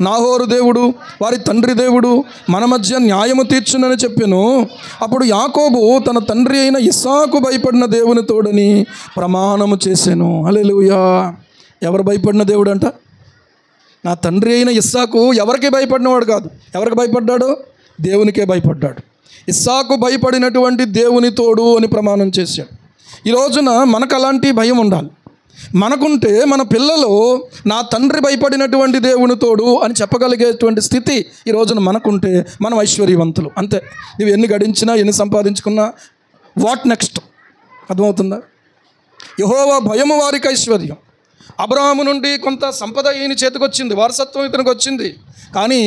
నాహోరు దేవుడు, వారి తండ్రి దేవుడు మన మధ్య న్యాయము తీర్చునని చెప్పెను. అప్పుడు యాకోబు తన తండ్రి అయిన ఇస్సాకు భయపడిన దేవుని తోడని ప్రమాణము చేశాను. హల్లెలూయా. ఎవరు భయపడిన దేవుడు అంట? నా తండ్రి అయిన ఇస్సాకు ఎవరికి భయపడినవాడు కాదు. ఎవరికి భయపడ్డాడు? దేవునికే భయపడ్డాడు. ఇస్సాకు భయపడినటువంటి దేవుని తోడు అని ప్రమాణం చేశాడు. ఈ రోజున మనకు అలాంటి భయం ఉండాలి. మనకుంటే మన పిల్లలు నా తండ్రి భయపడినటువంటి దేవుని తోడు అని చెప్పగలిగేటువంటి స్థితి ఈ రోజున మనకుంటే మనం ఐశ్వర్యవంతులు. అంతే. నువ్వు ఎన్ని గడించినా ఎన్ని సంపాదించుకున్నా వాట్ నెక్స్ట్? అర్థమవుతుందా? యెహోవా భయము వారికి ఐశ్వర్యం. అబ్రహాము నుండి కొంత సంపద ఈయన చేతికి వచ్చింది, వారసత్వం ఇతనికి వచ్చింది. కానీ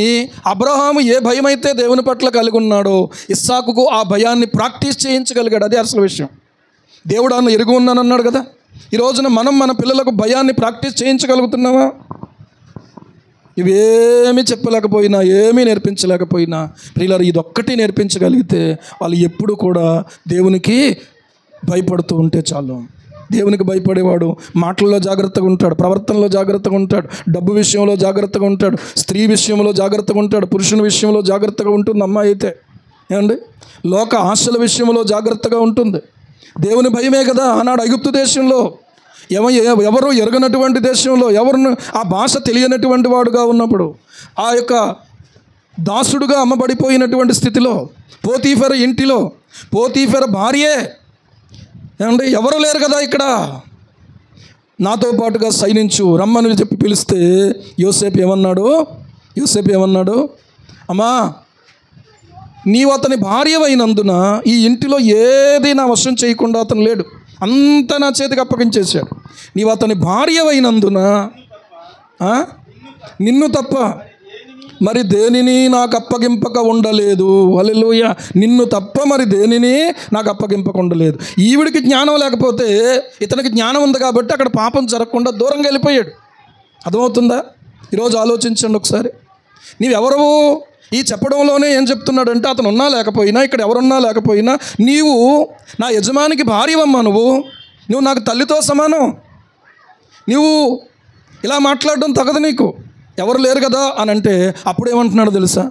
అబ్రహాము ఏ భయం అయితే దేవుని పట్ల కలిగి ఉన్నాడో ఇస్సాకుకు ఆ భయాన్ని ప్రాక్టీస్ చేయించగలిగాడు. అదే అసలు విషయం. దేవుడు అన్న ఎరుగు ఉన్నానన్నాడు కదా. ఈ రోజున మనం మన పిల్లలకు భయాన్ని ప్రాక్టీస్ చేయించగలుగుతున్నావా? ఇవేమీ చెప్పలేకపోయినా, ఏమీ నేర్పించలేకపోయినా ప్రియులారా, ఇదొక్కటి నేర్పించగలిగితే వాళ్ళు ఎప్పుడు కూడా దేవునికి భయపడుతూ ఉంటే చాలు. దేవునికి భయపడేవాడు మాటల్లో జాగ్రత్తగా ఉంటాడు, ప్రవర్తనలో జాగ్రత్తగా ఉంటాడు, డబ్బు విషయంలో జాగ్రత్తగా ఉంటాడు, స్త్రీ విషయంలో జాగ్రత్తగా ఉంటాడు, పురుషుని విషయంలో జాగ్రత్తగా ఉంటుంది అమ్మాయి అయితే. ఏమండి, లోక ఆశల విషయంలో జాగ్రత్తగా ఉంటుంది. దేవుని భయమే కదా ఆనాడు ఐగుప్తు దేశంలో ఎవరు ఎరగనటువంటి దేశంలో, ఎవరిని ఆ భాష తెలియనటువంటి వాడుగా ఉన్నప్పుడు, ఆ యొక్క దాసుడుగా అమ్మబడిపోయినటువంటి స్థితిలో, పోతీఫెర ఇంటిలో పోతీఫెర భార్యే. ఏమండి, ఎవరు లేరు కదా ఇక్కడ, నాతో పాటుగా సైనించు రమ్మని చెప్పి పిలిస్తే యోసేపు ఏమన్నాడు? అమ్మా, నీవు అతని భార్యవైనందున ఈ ఇంటిలో ఏది నా వశం చేయకుండా అతను లేడు, అంతా నా చేతికి అప్పగించేశాడు. నీవు అతని భార్యవైనందున నిన్ను తప్ప మరి దేనిని నాకు అప్పగింపక ఉండలేదు. హల్లెలూయా. నిన్ను తప్ప మరి దేనిని నాకు అప్పగింపక ఉండలేదు. ఈవిడికి జ్ఞానం లేకపోతే ఇతనికి జ్ఞానం ఉంది కాబట్టి అక్కడ పాపం జరగకుండా దూరంగా వెళ్ళిపోయాడు. అర్థమవుతుందా? ఈరోజు ఆలోచించండి ఒకసారి. నీవెవరవు? ఈ చెప్పడంలోనే ఏం చెప్తున్నాడంటే అతను ఉన్నా లేకపోయినా, ఇక్కడ ఎవరున్నా లేకపోయినా నీవు నా యజమానికి భార్యవమ్మా, నువ్వు నాకు తల్లితో సమానం. నువ్వు ఇలా మాట్లాడడం తగదు, నీకు ఎవరు లేరు కదా అని అంటే అప్పుడేమంటున్నాడు తెలుసా?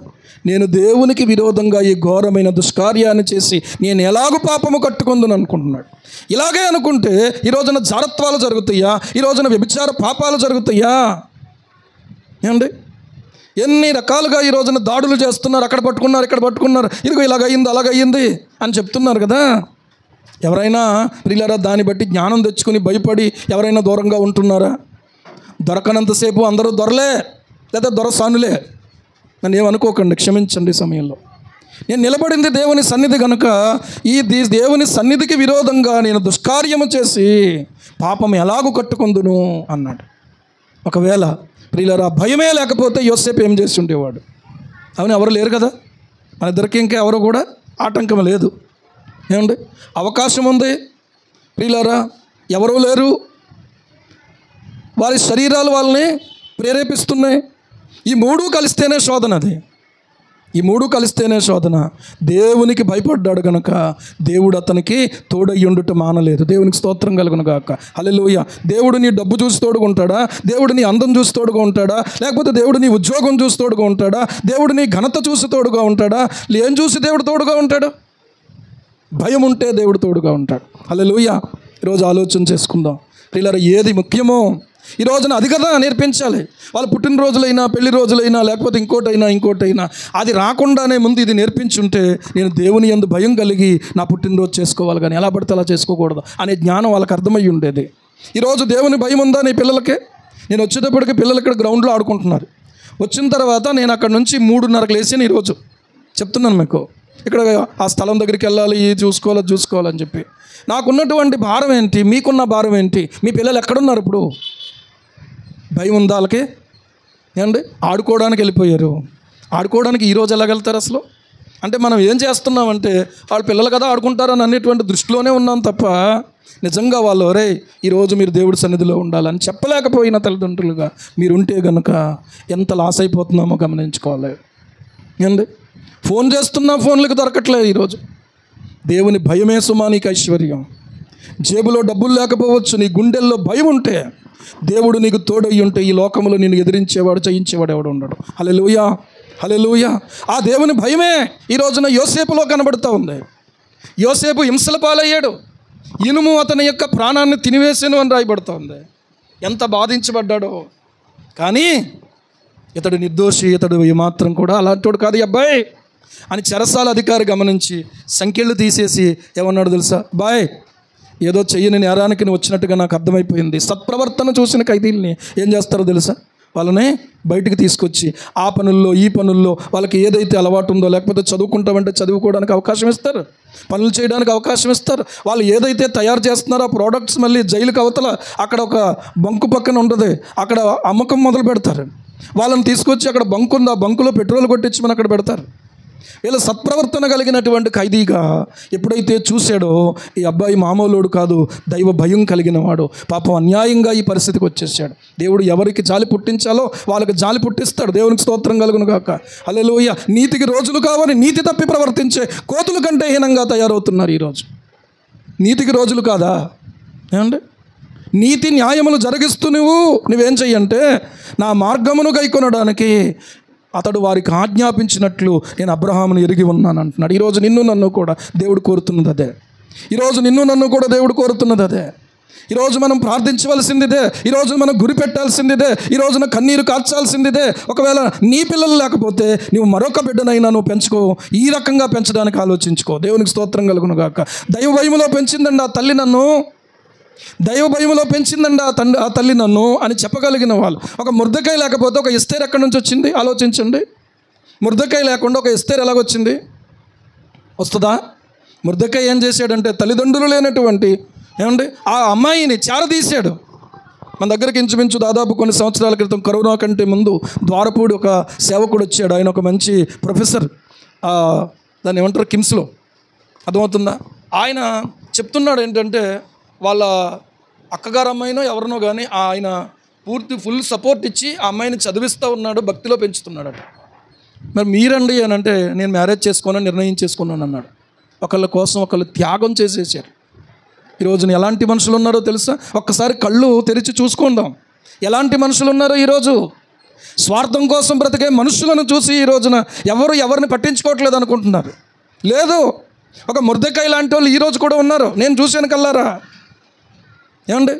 నేను దేవునికి విరోధంగా ఈ ఘోరమైన దుష్కార్యాన్ని చేసి నేను ఎలాగూ పాపము కట్టుకుందని అనుకుంటున్నాడు. ఇలాగే అనుకుంటే ఈ రోజున జారత్వాలు జరుగుతాయా? ఈ రోజున వ్యభిచార పాపాలు జరుగుతాయా? ఏమండి, ఎన్ని రకాలుగా ఈ రోజున దాడులు చేస్తున్నారు. అక్కడ పట్టుకున్నారు, ఇక్కడ పట్టుకున్నారు, ఇదిగో ఇలాగయ్యింది అలాగయ్యింది అని చెప్తున్నారు కదా. ఎవరైనా ప్రియులారా దాన్ని బట్టి జ్ఞానం తెచ్చుకుని భయపడి ఎవరైనా దూరంగా ఉంటున్నారా? దొరకనంతసేపు అందరూ దొరలే లేదా దొరసానులే. నన్ను ఏమనుకోకండి, క్షమించండి. సమయంలో నేను నిలబడింది దేవుని సన్నిధి కనుక ఈ దేవుని సన్నిధికి విరోధంగా నేను దుష్కార్యము చేసి పాపం ఎలాగూ కట్టుకుందును అన్నాడు. ఒకవేళ ప్రియులారా భయమే లేకపోతే యోసేపు ఏం చేసి ఉండేవాడు? అవును, ఎవరు లేరు కదా మన ఇద్దరికి, ఇంకా ఎవరు కూడా ఆటంకం లేదు. ఏమండి, అవకాశం ఉంది ప్రియులారా, ఎవరూ లేరు, వారి శరీరాలు వాళ్ళని ప్రేరేపిస్తున్నాయి. ఈ మూడు కలిస్తేనే శోధన. ఈ మూడు కలిస్తేనే శోధన. దేవునికి భయపడ్డాడు కనుక దేవుడు అతనికి తోడయ్యుండుట మానలేదు. దేవునికి స్తోత్రం కలుగును గాక. హల్లెలూయా. దేవుడు నీ డబ్బు చూసి తోడుగా ఉంటాడా? దేవుడు నీ అందం చూసి తోడుగా ఉంటాడా? లేకపోతే దేవుడు నీ ఉద్యోగం చూసి తోడుగా ఉంటాడా? దేవుడు నీ ఘనత చూసి తోడుగా ఉంటాడా? ఏం చూసి దేవుడు తోడుగా ఉంటాడు? భయం ఉంటే దేవుడు తోడుగా ఉంటాడు. హల్లెలూయా. ఈరోజు ఆలోచన చేసుకుందాం ప్రియులారా, ఏది ముఖ్యమో ఈ రోజున అది కదా నేర్పించాలి. వాళ్ళు పుట్టినరోజులైనా, పెళ్లి రోజులైనా, లేకపోతే ఇంకోటైనా అది రాకుండానే ముందు ఇది నేర్పించుంటే నేను దేవుని యందు భయం కలిగి నా పుట్టినరోజు చేసుకోవాలి, కానీ ఎలా పడితే అలా చేసుకోకూడదు అనే జ్ఞానం వాళ్ళకి అర్థమై ఉండేది. ఈరోజు దేవుని భయం ఉందా నీ పిల్లలకి? నేను వచ్చేటప్పటికి పిల్లలు ఇక్కడ గ్రౌండ్లో ఆడుకుంటున్నారు. వచ్చిన తర్వాత నేను అక్కడ నుంచి 3:30కి లేచాను. ఈరోజు చెప్తున్నాను మీకు, ఇక్కడ ఆ స్థలం దగ్గరికి వెళ్ళాలి, చూసుకోవాలని చెప్పి నాకున్నటువంటి భారం ఏంటి, మీకున్న భారం ఏంటి? మీ పిల్లలు ఎక్కడున్నారు ఇప్పుడు? భయం ఉందా వాళ్ళకి? ఏమండి ఆడుకోవడానికి వెళ్ళిపోయారు. ఆడుకోవడానికి ఈరోజు ఎలాగెళ్తారు అసలు? అంటే మనం ఏం చేస్తున్నామంటే వాళ్ళు పిల్లలు కదా ఆడుకుంటారని అనేటువంటి దృష్టిలోనే ఉన్నాం తప్ప నిజంగా వాళ్ళు ఒరే ఈరోజు మీరు దేవుడి సన్నిధిలో ఉండాలని చెప్పలేకపోయిన తల్లిదండ్రులుగా మీరుంటే కనుక ఎంత లాస్ అయిపోతున్నామో గమనించుకోవాలి. ఏండి ఫోన్ చేస్తున్నా ఫోన్లకు దొరకట్లేదు ఈరోజు. దేవుని భయమే సుమా నీకు ఐశ్వర్యం. జేబులో డబ్బులు లేకపోవచ్చు, నీ గుండెల్లో భయం ఉంటే, దేవుడు నీకు తోడై ఉంటే ఈ లోకంలో నిన్ను ఎదిరించేవాడు జయించేవాడు ఎవడు ఉండడు. హల్లెలూయా, హల్లెలూయా. ఆ దేవుని భయమే ఈ రోజున యోసేపులో కనబడుతూ ఉంది. యోసేపు హింసల పాలయ్యాడు. ఇనుము అతని యొక్క ప్రాణాన్ని తినివేసాను అని రాయబడుతోంది. ఎంత బాధించబడ్డాడో. కానీ ఇతడు నిర్దోషి, ఇతడు ఏమాత్రం కూడా అలాంటోడు కాదు ఈ అబ్బాయి అని చెరసాల అధికారి గమనించి సంఖ్యలు తీసేసి ఏమన్నాడు తెలుసా? బాయ్ ఏదో చెయ్యని నేరానికి నువ్వు వచ్చినట్టుగా నాకు అర్థమైపోయింది. సత్ప్రవర్తన చూసిన ఖైదీల్ని ఏం చేస్తారో తెలుసా? వాళ్ళని బయటికి తీసుకొచ్చి ఆ పనుల్లో ఈ పనుల్లో వాళ్ళకి ఏదైతే అలవాటు ఉందో, లేకపోతే చదువుకుంటామంటే చదువుకోవడానికి అవకాశం ఇస్తారు, పనులు చేయడానికి అవకాశం ఇస్తారు. వాళ్ళు ఏదైతే తయారు చేస్తున్నారో ఆ ప్రోడక్ట్స్ మళ్ళీ జైలుకి అవతల అక్కడ ఒక బంకు పక్కన ఉంటుంది, అక్కడ అమ్మకం మొదలు పెడతారు. వాళ్ళని తీసుకొచ్చి అక్కడ బంకు ఉంది, ఆ బంకులో పెట్రోల్ కొట్టించి మనం అక్కడ పెడతారు. వీళ్ళ సత్ప్రవర్తన కలిగినటువంటి ఖైదీగా ఎప్పుడైతే చూశాడో ఈ అబ్బాయి మామూలుడు కాదు, దైవ భయం కలిగిన వాడు. పాపం అన్యాయంగా ఈ పరిస్థితికి వచ్చేసాడు. దేవుడు ఎవరికి జాలి పుట్టించాలో వాళ్ళకి జాలి పుట్టిస్తాడు. దేవునికి స్తోత్రం కలుగును గాక. హల్లెలూయా. నీతికి రోజులు కావని నీతి తప్పి ప్రవర్తించే కోతుల కంటే హీనంగా తయారవుతున్నారు ఈరోజు. నీతికి రోజులు కాదా? ఏమండి నీతి న్యాయములు జరిగిస్తూ నువ్వేం చెయ్యంటే నా మార్గమును గైకొనడానికి అతడు వారికి ఆజ్ఞాపించినట్లు నేను అబ్రహామును ఎరిగి ఉన్నాను అంటున్నాడు. ఈరోజు నిన్ను నన్ను కూడా దేవుడు కోరుతున్నది అదే. ఈరోజు నిన్ను నన్ను కూడా దేవుడు కోరుతున్నది అదే. ఈరోజు మనం ప్రార్థించవలసిందిదే. ఈరోజు మనం గురి పెట్టాల్సిందిదే. ఈరోజున కన్నీరు కార్చాల్సిందిదే. ఒకవేళ నీ పిల్లలు లేకపోతే నువ్వు మరొక బిడ్డనైనా నువ్వు పెంచుకో. ఈ రకంగా పెంచడానికి ఆలోచించుకో. దేవునికి స్తోత్రం కలుగును గాక. దైవ భయములో పెంచిందండి ఆ తల్లి నన్ను, దైవ భయములో పెంచిందండి ఆ తల్లి నన్ను అని చెప్పగలిగిన వాళ్ళు. ఒక మొర్దెకాయ లేకపోతే ఒక ఎస్తేర్ ఎక్కడి నుంచి వచ్చింది ఆలోచించండి. మొర్దెకాయ లేకుండా ఒక ఎస్తేర్ ఎలాగొచ్చింది? వస్తుందా? మొర్దెకాయ ఏం చేశాడంటే తల్లిదండ్రులు లేనటువంటి ఏమండి ఆ అమ్మాయిని చేరదీశాడు. మన దగ్గరికి ఇంచుమించు దాదాపు కొన్ని సంవత్సరాల క్రితం కరోనా కంటే ముందు ద్వారపూడి ఒక సేవకుడు వచ్చాడు. ఆయన ఒక మంచి ప్రొఫెసర్, దాన్ని ఏమంటారు కిమ్స్లో, అర్థమవుతుందా? ఆయన చెప్తున్నాడు ఏంటంటే వాళ్ళ అక్కగారు అమ్మాయినో ఎవరినో కానీ ఆయన ఫుల్ సపోర్ట్ ఇచ్చి ఆ అమ్మాయిని చదివిస్తూ ఉన్నాడు, భక్తిలో పెంచుతున్నాడట. మరి మీరండి అని అంటే నేను మ్యారేజ్ చేసుకోనని నిర్ణయం చేసుకున్నాను అన్నాడు. ఒకళ్ళ కోసం ఒకళ్ళు త్యాగం చేసేసారు. ఈరోజున ఎలాంటి మనుషులు ఉన్నారో తెలుసా? ఒక్కసారి కళ్ళు తెరిచి చూసుకుందాం. ఎలాంటి మనుషులు ఉన్నారో ఈరోజు. స్వార్థం కోసం బ్రతికే మనుషులను చూసి ఈ రోజున ఎవరిని పట్టించుకోవట్లేదు అనుకుంటున్నారు. లేదు, ఒక మొర్దెకాయ లాంటి వాళ్ళు ఈరోజు కూడా ఉన్నారు. నేను చూశాను కల్లారా. ఏమండి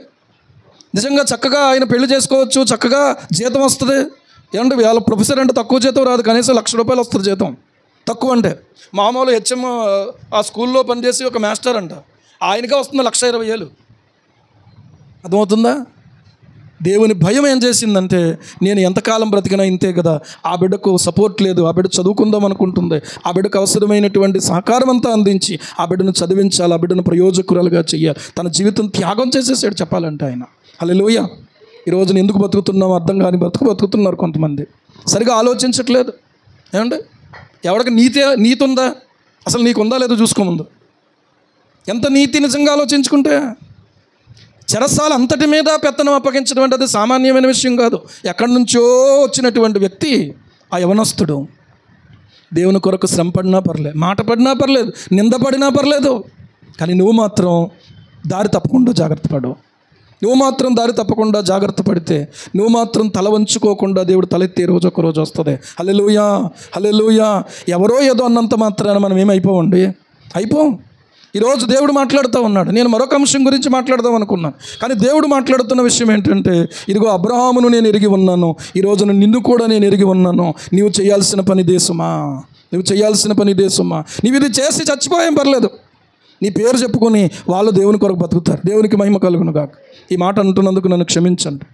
నిజంగా చక్కగా ఆయన పెళ్లి చేసుకోవచ్చు, చక్కగా జీతం వస్తుంది. ఏమండి వాళ్ళ ప్రొఫెసర్ అంటే తక్కువ జీతం రాదు, కనీసం ₹1,00,000 వస్తుంది జీతం. తక్కువ అంటే మామూలు హెచ్ఎం ఆ స్కూల్లో పనిచేసి ఒక మాస్టర్ అంట, ఆయనకే వస్తుంది ₹1,20,000. అర్థమవుతుందా? దేవుని భయం ఏం చేసిందంటే నేను ఎంతకాలం బ్రతికినా ఇంతే కదా, ఆ బిడ్డకు సపోర్ట్ లేదు, ఆ బిడ్డ చదువుకుందాం అనుకుంటుంది, ఆ బిడ్డకు అవసరమైనటువంటి సహకారం అంతా అందించి ఆ బిడ్డను చదివించాలి, ఆ బిడ్డను ప్రయోజకురాలుగా చెయ్యాలి. తన జీవితం త్యాగం చేసేసాడు చెప్పాలంటే ఆయన. హల్లెలూయా. ఈరోజు ఎందుకు బతుకుతున్నాం అర్థం కాని బతుకుతున్నారు కొంతమంది. సరిగా ఆలోచించట్లేదు. ఏమంటే ఎవరికి నీతి ఉందా? అసలు నీకు ఉందా లేదో చూసుకోముందు. ఎంత నీతి నిజంగా ఆలోచించుకుంటే చెరసాల అంతటి మీద పెత్తనం అప్పగించడం అంటే అది సామాన్యమైన విషయం కాదు. ఎక్కడి నుంచో వచ్చినటువంటి వ్యక్తి ఆ యవనస్తుడు. దేవుని కొరకు శ్రమ పడినా పర్లేదు, మాట పడినా పర్లేదు, నిందపడినా పర్లేదు, కానీ నువ్వు మాత్రం దారి తప్పకుండా జాగ్రత్త పడు. నువ్వు మాత్రం దారి తప్పకుండా జాగ్రత్త పడితే, నువ్వు మాత్రం తల వంచుకోకుండా దేవుడు తలెత్తే రోజు ఒక రోజు వస్తుంది. హల్లెలూయా, హల్లెలూయా. ఎవరో ఏదో అన్నంత మాత్రాన మనం ఏమైపోవండి, అయిపోం. ఈరోజు దేవుడు మాట్లాడుతూ ఉన్నాడు. నేను మరొక అంశం గురించి మాట్లాడదాం అనుకున్నాను, కానీ దేవుడు మాట్లాడుతున్న విషయం ఏంటంటే ఇదిగో అబ్రహామును నేను ఎరిగి ఉన్నాను, ఈ రోజున నిన్ను కూడా నేను ఎరిగి ఉన్నాను. నీవు చేయాల్సిన పని దేశమా, నువ్వు చేయాల్సిన పని దేశమా. నీవు ఇది చేసి చచ్చిపోయేం పర్లేదు, నీ పేరు చెప్పుకొని వాళ్ళు దేవుని కొరకు బతుకుతారు. దేవునికి మహిమ కలుగును గాక. ఈ మాట అంటున్నందుకు నన్ను క్షమించండి.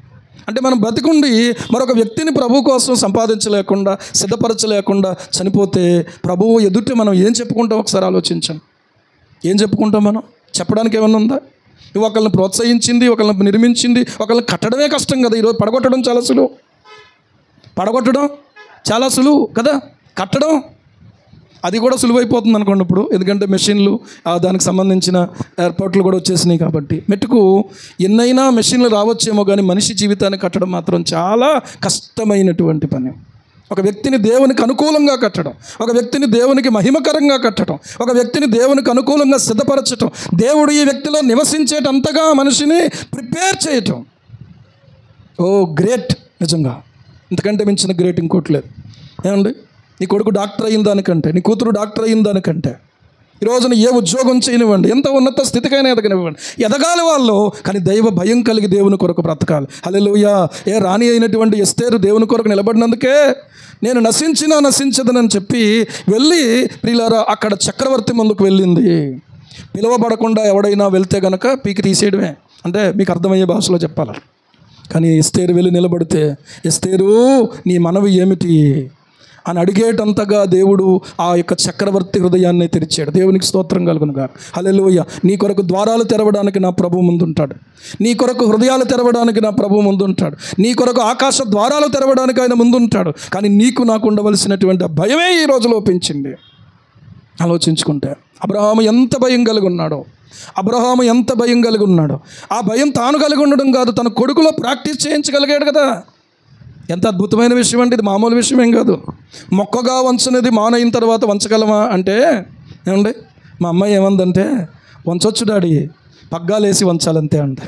అంటే మనం బతికుండి మరొక వ్యక్తిని ప్రభు కోసం సంపాదించలేకుండా, సిద్ధపరచలేకుండా చనిపోతే ప్రభువు ఎదుట మనం ఏం చెప్పుకుంటాం ఒకసారి ఆలోచించండి. ఏం చెప్పుకుంటాం మనం? చెప్పడానికి ఏమన్నా ఉందా? నువ్వు ఒకళ్ళని ప్రోత్సహించింది, ఒకళ్ళని నిర్మించింది, ఒకళ్ళని కట్టడమే కష్టం కదా. ఈరోజు పడగొట్టడం చాలా సులువు. పడగొట్టడం చాలా సులువు కదా, కట్టడం అది కూడా సులువైపోతుంది అనుకోండి ఇప్పుడు, ఎందుకంటే మెషిన్లు దానికి సంబంధించిన ఏర్పాట్లు కూడా వచ్చేసినాయి కాబట్టి. మెట్టుకు ఎన్నైనా మెషిన్లు రావచ్చేమో కానీ మనిషి జీవితాన్ని కట్టడం మాత్రం చాలా కష్టమైనటువంటి పని. ఒక వ్యక్తిని దేవునికి అనుకూలంగా కట్టడం, ఒక వ్యక్తిని దేవునికి మహిమకరంగా కట్టడం, ఒక వ్యక్తిని దేవునికి అనుకూలంగా సిద్ధపరచటం, దేవుడు ఈ వ్యక్తిలో నివసించేటంతగా మనిషిని ప్రిపేర్ చేయటం. ఓ గ్రేట్, నిజంగా ఇంతకంటే మించిన గ్రేట్ ఇంకోటి లేదు. ఏమండి, నీ కొడుకు డాక్టర్ అయిన దానికంటే, నీ కూతురు డాక్టర్ అయిన దానికంటే, ఈ రోజున ఏ ఉద్యోగం చేయనివ్వండి, ఎంత ఉన్నత స్థితికైనా ఎదగనివ్వండి, ఎదగాలి వాళ్ళు, కానీ దైవ భయం కలిగి దేవుని కొరకు బ్రతకాలి. హల్లెలూయా. ఏ రాణి అయినటువంటి ఎస్తేరు దేవుని కొరకు నిలబడినందుకే నేను నశించదనని చెప్పి వెళ్ళి ప్రియులారా అక్కడ చక్రవర్తి ముందుకు వెళ్ళింది. పిలువబడకుండా ఎవడైనా వెళ్తే గనక పీకి తీసేయడమే, అంటే మీకు అర్థమయ్యే భాషలో చెప్పాలి. కానీ ఎస్తేరు వెళ్ళి నిలబడితే, ఎస్తేరు నీ మనవి ఏమిటి అని అడిగేటంతగా దేవుడు ఆ యొక్క చక్రవర్తి హృదయాన్ని తెరిచాడు. దేవునికి స్తోత్రం కలుగునుగా. హల్లెలూయా. నీ కొరకు ద్వారాలు తెరవడానికి నా ప్రభువు ముందుంటాడు, నీ కొరకు హృదయాలు తెరవడానికి నా ప్రభువు ముందుంటాడు, నీ కొరకు ఆకాశ ద్వారాలు తెరవడానికి ఆయన ముందుంటాడు. కానీ నీకు నాకు ఉండవలసినటువంటి భయమే ఈ రోజు లోపించింది. ఆలోచించుకుంటే అబ్రహాము ఎంత భయం కలిగి ఉన్నాడో, అబ్రహాము ఎంత భయం కలిగి ఉన్నాడో, ఆ భయం తాను కలిగి ఉండడం కాదు, తన కొడుకులో ప్రాక్టీస్ చేయించగలిగాడు కదా. ఎంత అద్భుతమైన విషయం అంటే, ఇది మామూలు విషయం ఏం కాదు. మొక్కగా వంచనేది మానైన తర్వాత వంచగలమా అంటే, ఏమండి మా అమ్మాయి ఏమందంటే, వంచొచ్చు డాడీ, పగ్గాలేసి వంచాలంతే అంటే.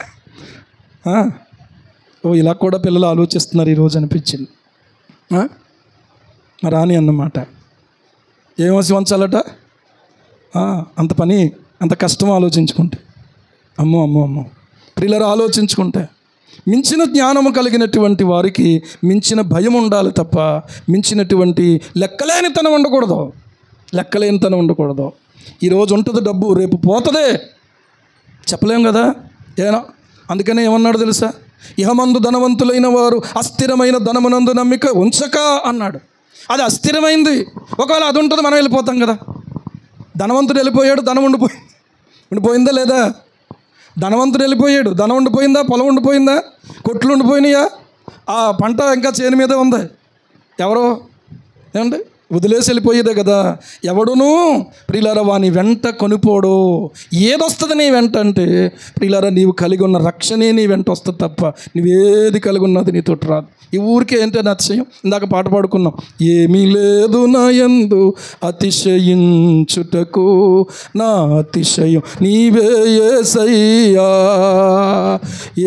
ఓ ఇలా కూడా పిల్లలు ఆలోచిస్తున్నారు ఈరోజు అనిపించింది. మా రాణి అన్నమాట, ఏమేసి వంచాలట, అంత పని అంత కష్టం ఆలోచించుకుంటే. అమ్మో ప్రియులారా, ఆలోచించుకుంటే మించిన జ్ఞానము కలిగినటువంటి వారికి మించిన భయం ఉండాలి తప్ప మించినటువంటి లెక్కలేనితనం ఉండకూడదు. ఈరోజు ఉంటుంది డబ్బు, రేపు పోతుందే, చెప్పలేం కదా. అందుకనే ఏమన్నాడు తెలుసా, ఇహమందు ధనవంతులైన వారు అస్థిరమైన ధనమునందు నమ్మిక ఉంచక అన్నాడు. అది అస్థిరమైంది, ఒకవేళ అది ఉంటుంది మనం వెళ్ళిపోతాం కదా. ధనవంతుడు వెళ్ళిపోయాడు, ధనం ఉండిపోయిందా లేదా? ధనవంతుడు వెళ్ళిపోయాడు, ధనం ఉండిపోయిందా? పొలం ఉండిపోయిందా? కొట్లు ఉండిపోయినాయా? ఆ పంట ఇంకా చేను మీదే ఉంది. ఎవరో ఏమండి వదిలేసి వెళ్ళిపోయేదే కదా. ఎవడును ప్రియులారా వాని వెంట కొనిపోడు. ఏదొస్తుంది నీ వెంట అంటే ప్రియులారా నీవు కలిగి ఉన్న రక్షణే నీ వెంట వస్తుంది తప్ప నువ్వేది కలిగి ఉన్నది నీతోటి రాదు. ఈ ఊరికే ఏంటంటే అతిశయం. ఇందాక పాట పాడుకున్నాం, ఏమీ లేదు నా యందు అతిశయించుటకు, నా అతిశయం నీవే యేసయ్యా.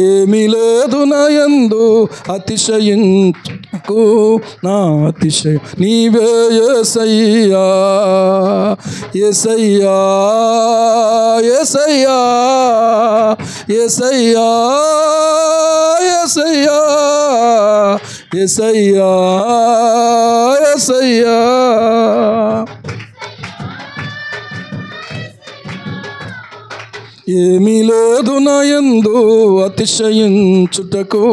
ఏమీ లేదు నా యందు అతిశయించుటకు, నా అతిశయం నీవే యేసయ్యా. యేసయ్యా యేసయ్యా యేసయ్యా యేసయ్యా యేసయ్యా యేసయ్యా. ఏమీ లేదు నా యందు అతిశయించుటకు.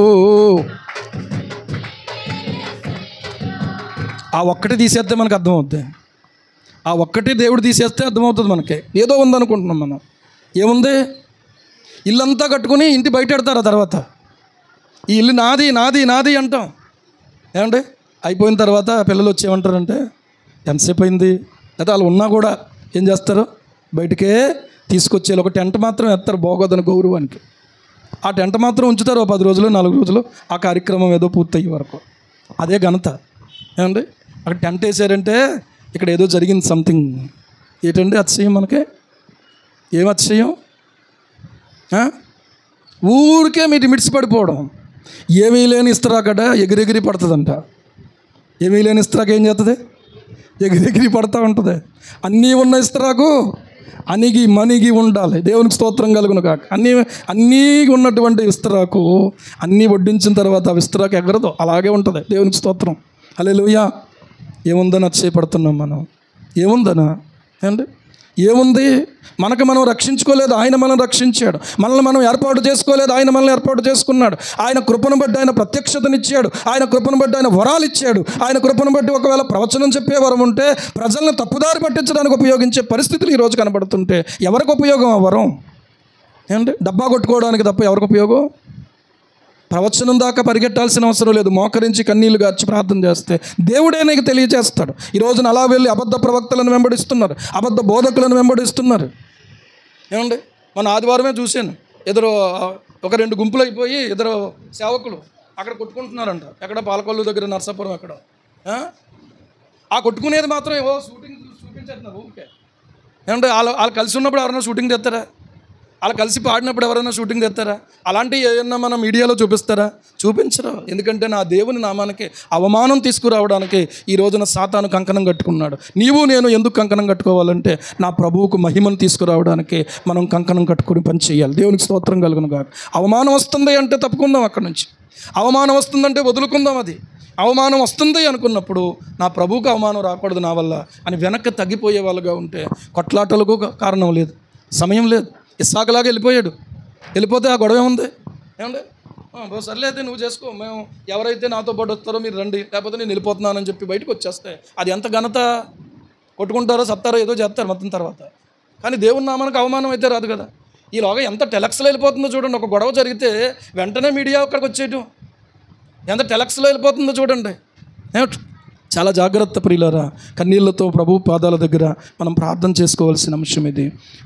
ఆ ఒక్కటి తీసేస్తే మనకు అర్థమవుద్ది. ఆ ఒక్కటి దేవుడు తీసేస్తే అర్థమవుతుంది మనకి. ఏదో ఉందనుకుంటున్నాం మనం. ఏముంది? ఇల్లంతా కట్టుకుని ఇంటి బయట పెడతారు. ఆ తర్వాత ఈ ఇల్లు నాది నాది నాది అంటాం. ఏమండి అయిపోయిన తర్వాత పిల్లలు వచ్చి ఏమంటారంటే, ఎంతసేపు అయింది? అయితే వాళ్ళు ఉన్నా కూడా ఏం చేస్తారు, బయటకే తీసుకొచ్చేయాలి. ఒక టెంట్ మాత్రం ఎత్తారు బాగోదని గౌరవానికి. ఆ టెంట్ మాత్రం ఉంచుతారు 10 రోజులు 4 రోజులు, ఆ కార్యక్రమం ఏదో పూర్తయ్యే వరకు. అదే ఘనత. ఏమండి అక్కడ టెంట్ వేసారంటే ఇక్కడ ఏదో జరిగింది సంథింగ్. ఏంటండి అతిశయం మనకి? ఏం అతిశయం? ఊరికే మీరు మిడిసిపడిపోవడం. ఏమీ లేని ఇస్తరాకట ఎగిరెగిరి పడుతుందంట. ఏమీ లేని ఇస్తరాకు ఏం చేస్తుంది? ఎగిరెగిరి పడుతూ ఉంటుంది. అన్నీ ఉన్న ఇస్తరాకు అణిగి మణిగి ఉండాలి. దేవునికి స్తోత్రం కలుగును కాక. అన్నీ ఉన్నటువంటి ఇస్తరాకు అన్నీ వడ్డించిన తర్వాత ఆ ఇస్తరాకు ఎగరదు, అలాగే ఉంటుంది. దేవునికి స్తోత్రం. హల్లెలూయా. ఏముందని అతిశయపడుతున్నాం మనం? ఏముందనా? ఏంటి ఏముంది? మనకు మనం రక్షించుకోలేదు, ఆయన మనం రక్షించాడు. మనల్ని మనం ఏర్పాటు చేసుకోలేదు, ఆయన మనల్ని ఏర్పాటు చేసుకున్నాడు. ఆయన కృపను బట్టి ఆయన ప్రత్యక్షతనిచ్చాడు, ఆయన కృపను బట్టి ఆయన వరాలు ఇచ్చాడు. ఆయన కృపను బట్టి ఒకవేళ ప్రవచనం చెప్పే వరం ఉంటే ప్రజలను తప్పుదారి పట్టించడానికి ఉపయోగించే పరిస్థితులు ఈరోజు కనబడుతుంటే ఎవరికి ఉపయోగం ఆ వరం? ఏంటి డబ్బా కొట్టుకోవడానికి తప్ప ఎవరికి ఉపయోగం? ప్రవచనం దాకా పరిగెట్టాల్సిన అవసరం లేదు. మోకరించి కన్నీళ్లు గార్చి ప్రార్థన చేస్తే దేవుడే నీకు తెలియజేస్తాడు. ఈ రోజున అలా వెళ్ళి అబద్ధ ప్రవక్తలను వెంబడిస్తున్నారు, అబద్ధ బోధకులను వెంబడిస్తున్నారు. ఏమండి, మన ఆదివారమే చూశాను, ఎదురు ఒక 2 గుంపులు అయిపోయి ఇద్దరు సేవకులు అక్కడ కొట్టుకుంటున్నారంట. ఎక్కడ పాలకొల్లు దగ్గర, నర్సాపురం ఎక్కడ. ఆ కొట్టుకునేది మాత్రం ఏవో షూటింగ్ చూపించేస్తున్నారు ఊరికే. ఏమంటే వాళ్ళు కలిసి ఉన్నప్పుడు ఎవరైనా షూటింగ్ తెస్తారా? వాళ్ళు కలిసి పాడినప్పుడు ఎవరైనా షూటింగ్ తెస్తారా? అలాంటివి ఏమన్నా మనం మీడియాలో చూపిస్తారా? చూపించరు. ఎందుకంటే నా దేవుని నామానికి అవమానం తీసుకురావడానికి ఈ రోజున సాతాను కంకణం కట్టుకున్నాడు. నీవు నేను ఎందుకు కంకణం కట్టుకోవాలంటే నా ప్రభువుకు మహిమను తీసుకురావడానికి మనం కంకణం కట్టుకుని పని చేయాలి. దేవునికి స్తోత్రం కలుగును గాక. అవమానం వస్తుంది అంటే తప్పుకుందాం అక్కడి నుంచి. అవమానం వస్తుందంటే వదులుకుందాం. అది అవమానం వస్తుంది అనుకున్నప్పుడు నా ప్రభువుకు అవమానం రాకూడదు నా వల్ల అని వెనక్కి తగ్గిపోయే వాళ్ళుగా ఉంటే కొట్లాటలకు కారణం లేదు, సమయం లేదు. ఇస్సాకులాగా వెళ్ళిపోతే ఆ గొడవ ఉంది. ఏమండి, సర్లేదు నువ్వు చేసుకో, మేము ఎవరైతే నాతో పాటు వస్తారో మీరు రండి, లేకపోతే నేను వెళ్ళిపోతున్నానని చెప్పి బయటకు వచ్చేస్తే అది ఎంత ఘనత. కొట్టుకుంటారో సత్తారో ఏదో చేస్తారు మొత్తం తర్వాత. కానీ దేవుని నామానికి అవమానం అయితే రాదు కదా. ఈలోగా ఎంత టెలక్స్లో వెళ్ళిపోతుందో చూడండి. ఒక గొడవ జరిగితే వెంటనే మీడియా అక్కడికి వచ్చేయటం ఎంత టెలక్స్లో వెళ్ళిపోతుందో చూడండి. ఏమిటి, చాలా జాగ్రత్త ప్రియులారా. కన్నీళ్లతో ప్రభు పాదాల దగ్గర మనం ప్రార్థన చేసుకోవాల్సిన అంశం ఇది.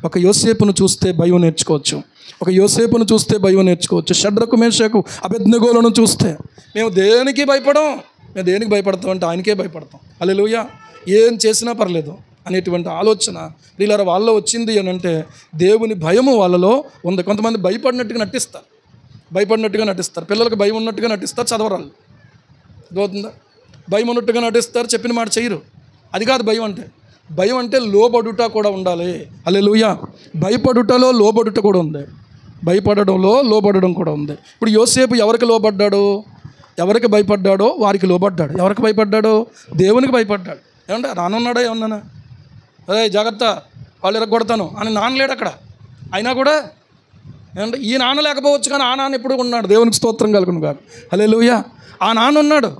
ఒక యోసేపును చూస్తే భయం నేర్చుకోవచ్చు, ఒక యోసేపును చూస్తే భయం నేర్చుకోవచ్చు. షడ్రకు మేషకు అబేద్నెగోలను చూస్తే మేము దేనికి భయపడం, మేము దేనికి భయపడతాం అంటే ఆయనకే భయపడతాం. హల్లెలూయా. ఏం చేసినా పర్లేదు అనేటువంటి ఆలోచన ప్రియులారా వాళ్ళలో వచ్చింది అని అంటే దేవుని భయము వాళ్ళలో ఉంది. కొంతమంది భయపడినట్టుగా నటిస్తారు, పిల్లలకు భయం ఉన్నట్టుగా నటిస్తారు, చదవరాళ్ళు. అర్థమవుతుందా? భయం ఉన్నట్టుగా నటిస్తారు, చెప్పిన మాట చేయరు. అది కాదు భయం అంటే. భయం అంటే లోబడుట కూడా ఉండాలి. హల్లెలూయా. భయపడుటలో లోబడుట కూడా ఉంది, భయపడడంలో లోబడడం కూడా ఉంది. ఇప్పుడు యోసేపు ఎవరికి లోబడ్డాడు? ఎవరికి భయపడ్డాడో వారికి లోబడ్డాడు. ఎవరికి భయపడ్డాడో? దేవునికి భయపడ్డాడు. ఏమంటే నానున్నాడా? ఏమన్నానా? అదే జాగ్రత్త, వాళ్ళు ఎరగొడతాను అని నాన్న లేడు అక్కడ. అయినా కూడా ఏమంటే ఈ నాన్న లేకపోవచ్చు, కానీ ఆ నాన్న ఎప్పుడు ఉన్నాడు. దేవునికి స్తోత్రం కలుగును గాక. హల్లెలూయా. ఆ నాన్న ఉన్నాడు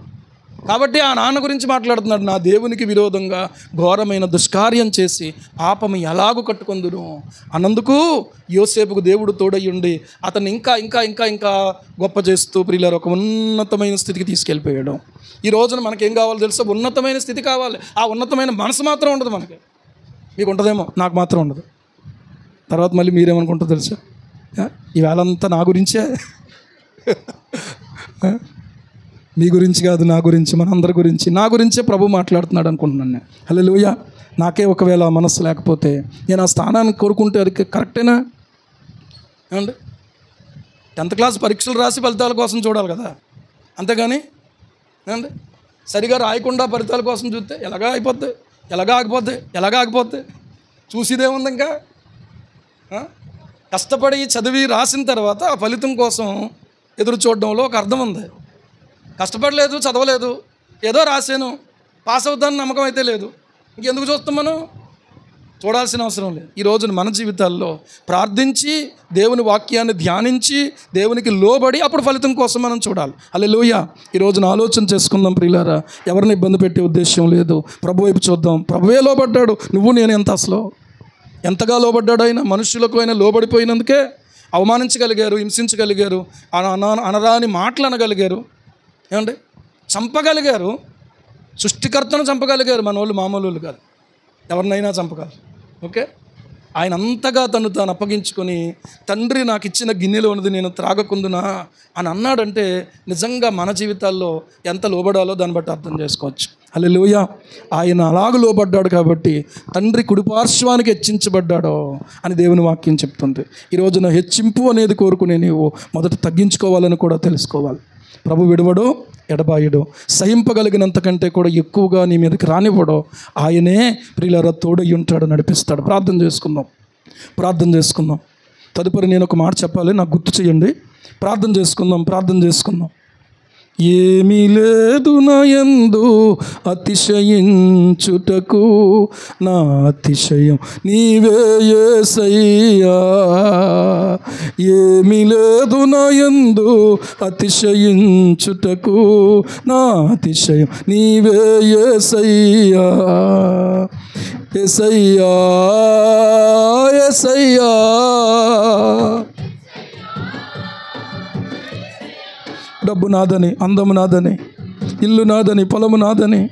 కాబట్టి ఆ నాన్న గురించి మాట్లాడుతున్నాడు. నా దేవునికి విరోధంగా ఘోరమైన దుష్కార్యం చేసి పాపము ఎలాగూ కట్టుకొందును అన్నందుకు యోసేపుకు దేవుడు తోడయ్యుండి అతన్ని ఇంకా ఇంకా ఇంకా ఇంకా గొప్ప చేస్తూ ప్రియులారా ఒక ఉన్నతమైన స్థితికి తీసుకెళ్ళిపోయాడు. ఈ రోజున మనకేం కావాలో తెలుసా? ఉన్నతమైన స్థితి కావాలి. ఆ ఉన్నతమైన మనసు మాత్రం ఉండదు మనకి. మీకు ఉంటుందేమో, నాకు మాత్రం ఉండదు. తర్వాత మళ్ళీ మీరేమనుకుంటారో తెలుసా? ఈవేళంతా నా గురించే, మీ గురించి కాదు, నా గురించి, మనందరి గురించి, నా గురించే ప్రభు మాట్లాడుతున్నాడు అనుకుంటున్నాను నేను. హల్లెలూయా. నాకే ఒకవేళ మనస్సు లేకపోతే నేను ఆ స్థానాన్ని కోరుకుంటే అది కరెక్టేనా? ఏమండి, 10th క్లాస్ పరీక్షలు రాసి ఫలితాల కోసం చూడాలి కదా, అంతేగాని ఏమండి సరిగా రాయకుండా ఫలితాల కోసం చూస్తే ఎలాగా ఆగిపోద్ది. చూసిదేముంది ఇంకా? కష్టపడి చదివి రాసిన తర్వాత ఆ ఫలితం కోసం ఎదురు చూడడంలో ఒక అర్థం ఉంది. కష్టపడలేదు, చదవలేదు, ఏదో రాశాను, పాస్ అవుతాను నమ్మకం అయితే లేదు, ఇంకెందుకు చూస్తాం మనం? చూడాల్సిన అవసరం లేదు. ఈ రోజున మన జీవితాల్లో ప్రార్థించి దేవుని వాక్యాన్ని ధ్యానించి దేవునికి లోబడి అప్పుడు ఫలితం కోసం మనం చూడాలి. హల్లెలూయా. ఈ రోజున ఆలోచన చేసుకుందాం ప్రియులారా. ఎవరిని ఇబ్బంది పెట్టే ఉద్దేశం లేదు. ప్రభు వైపు చూద్దాం. ప్రభువే లోబడ్డాడు. నువ్వు నేను ఎంతగా లోబడ్డాడు ఆయన. మనుషులకు ఆయన లోబడిపోయినందుకే అవమానించగలిగారు, హింసించగలిగారు, అనరాని మాటలు అనగలిగారు, ఏమండి చంపగలిగారు. సృష్టికర్తను చంపగలిగారు. మన వాళ్ళు మామూలు వాళ్ళు కాదు, ఎవరినైనా చంపగలరు. ఓకే, ఆయన అంతగా తను తాను అప్పగించుకొని తండ్రి నాకు ఇచ్చిన గిన్నెలో ఉన్నది నేను త్రాగకుందునా అని అన్నాడంటే నిజంగా మన జీవితాల్లో ఎంత లోబడాలో దాన్ని బట్టి అర్థం చేసుకోవచ్చు. హల్లెలూయా. ఆయన అలాగ లోబడ్డాడు కాబట్టి తండ్రి కుడిపార్శ్వానికి హెచ్చించబడ్డాడో అని దేవుని వాక్యం చెప్తుంది. ఈ రోజున హెచ్చింపు అనేది కోరుకునే నీవు మొదట తగ్గించుకోవాలని కూడా తెలుసుకోవాలి. ప్రభు విడవడో ఎడబాయడో, సహింపగలిగినంతకంటే కూడా ఎక్కువగా నీ మీదకి రానివ్వడో ఆయనే ప్రియులారా తోడై ఉంటాడు, నడిపిస్తాడు. ప్రార్థన చేసుకుందాం. తదుపరి నేను ఒక మాట చెప్పాలి, నాకు గుర్తు చేయండి. ప్రార్థన చేసుకుందాం. ఏమీ లేదు నా యందు అతిశయించుటకు, నా అతిశయం నీవే యేసయ్యా. ఏమీ లేదు నా యందు అతిశయించుటకు, నా అతిశయం నీవే యేసయ్యా. యేసయ్యా యేసయ్యా డబ్బు నాదని, అందము నాదని, ఇల్లు నాదని, పొలము నాదని,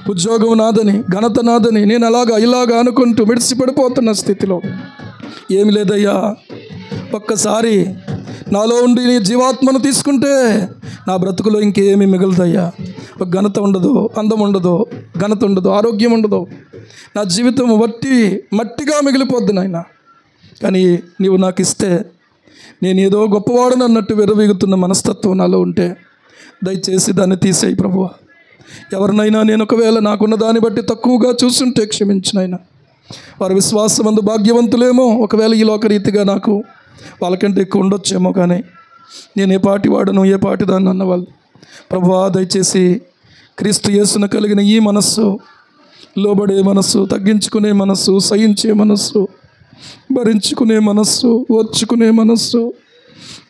ఉద్యోగం నాదని, ఘనత నాదని నేను ఇలాగా అనుకుంటూ మిడిసి పడిపోతున్న స్థితిలో ఏమి లేదయ్యా. ఒక్కసారి నాలో ఉండి నీ జీవాత్మను తీసుకుంటే నా బ్రతుకులో ఇంకేమీ మిగులుదయ్యా. ఒక ఘనత ఉండదు, అందం ఉండదు, ఘనత ఉండదు, ఆరోగ్యం ఉండదు. నా జీవితం మట్టిగా మిగిలిపోద్ది నాయన. కానీ నీవు నాకు ఇస్తే నేను ఏదో గొప్పవాడని అన్నట్టు విర్రవీగుతున్న మనస్తత్వం నాలో ఉంటే దయచేసి దాన్ని తీసేయి ప్రభువా. ఎవరినైనా నేను ఒకవేళ నాకున్న దాన్ని బట్టి తక్కువగా చూస్తుంటే క్షమించినైనా. వారి విశ్వాసమందు భాగ్యవంతులేమో, ఒకవేళ ఈ లోకరీతిగా నాకు వాళ్ళకంటే ఎక్కువ ఉండొచ్చేమో. కానీ నేను ఏ పాటి వాడను, ఏ పాటి దాన్ని అన్నవాళ్ళు ప్రభువా దయచేసి క్రీస్తు యేసున కలిగిన ఈ మనస్సు, లోబడే మనస్సు, తగ్గించుకునే మనస్సు, సహించే మనస్సు, భరించుకునే మనస్సు, ఓర్చుకునే మనస్సు,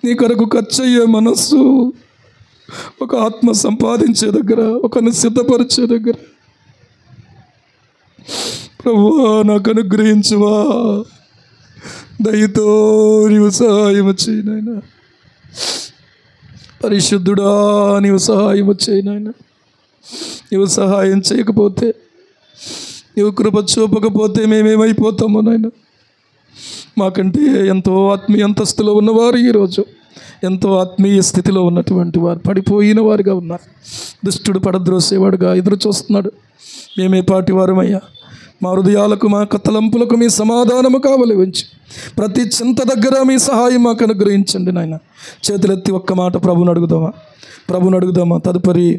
నీ కొరకు ఖర్చయ్యే మనస్సు, ఒక ఆత్మ సంపాదించే దగ్గర, ఒకరిని సిద్ధపరిచే దగ్గర ప్రభువా నాకు అనుగ్రహించువా. దయతో నీవు సహాయం చేయి నాయనా. పరిశుద్ధుడా నీవు సహాయం చేయి నాయనా. నీవు సహాయం చేయకపోతే, నీవు కృప చూపకపోతే మేమేమైపోతామో నాయనా. మాకంటే ఎంతో ఆత్మీయ అంతస్తులో ఉన్నవారు ఈరోజు ఎంతో ఆత్మీయ స్థితిలో ఉన్నటువంటి వారు పడిపోయిన వారుగా ఉన్నారు. దుష్టుడు పడద్రోసేవాడుగా ఎదురు చూస్తున్నాడు. మేమే పాటి వారమయ్యా. మా హృదయాలకు, మా తలంపులకు మీ సమాధానము కావలి ఉంచి ప్రతి చింత దగ్గర మీ సహాయం మాకు అనుగ్రహించండి నాయన. చేతులెత్తి ఒక్క మాట ప్రభుని అడుగుదామా. తదుపరి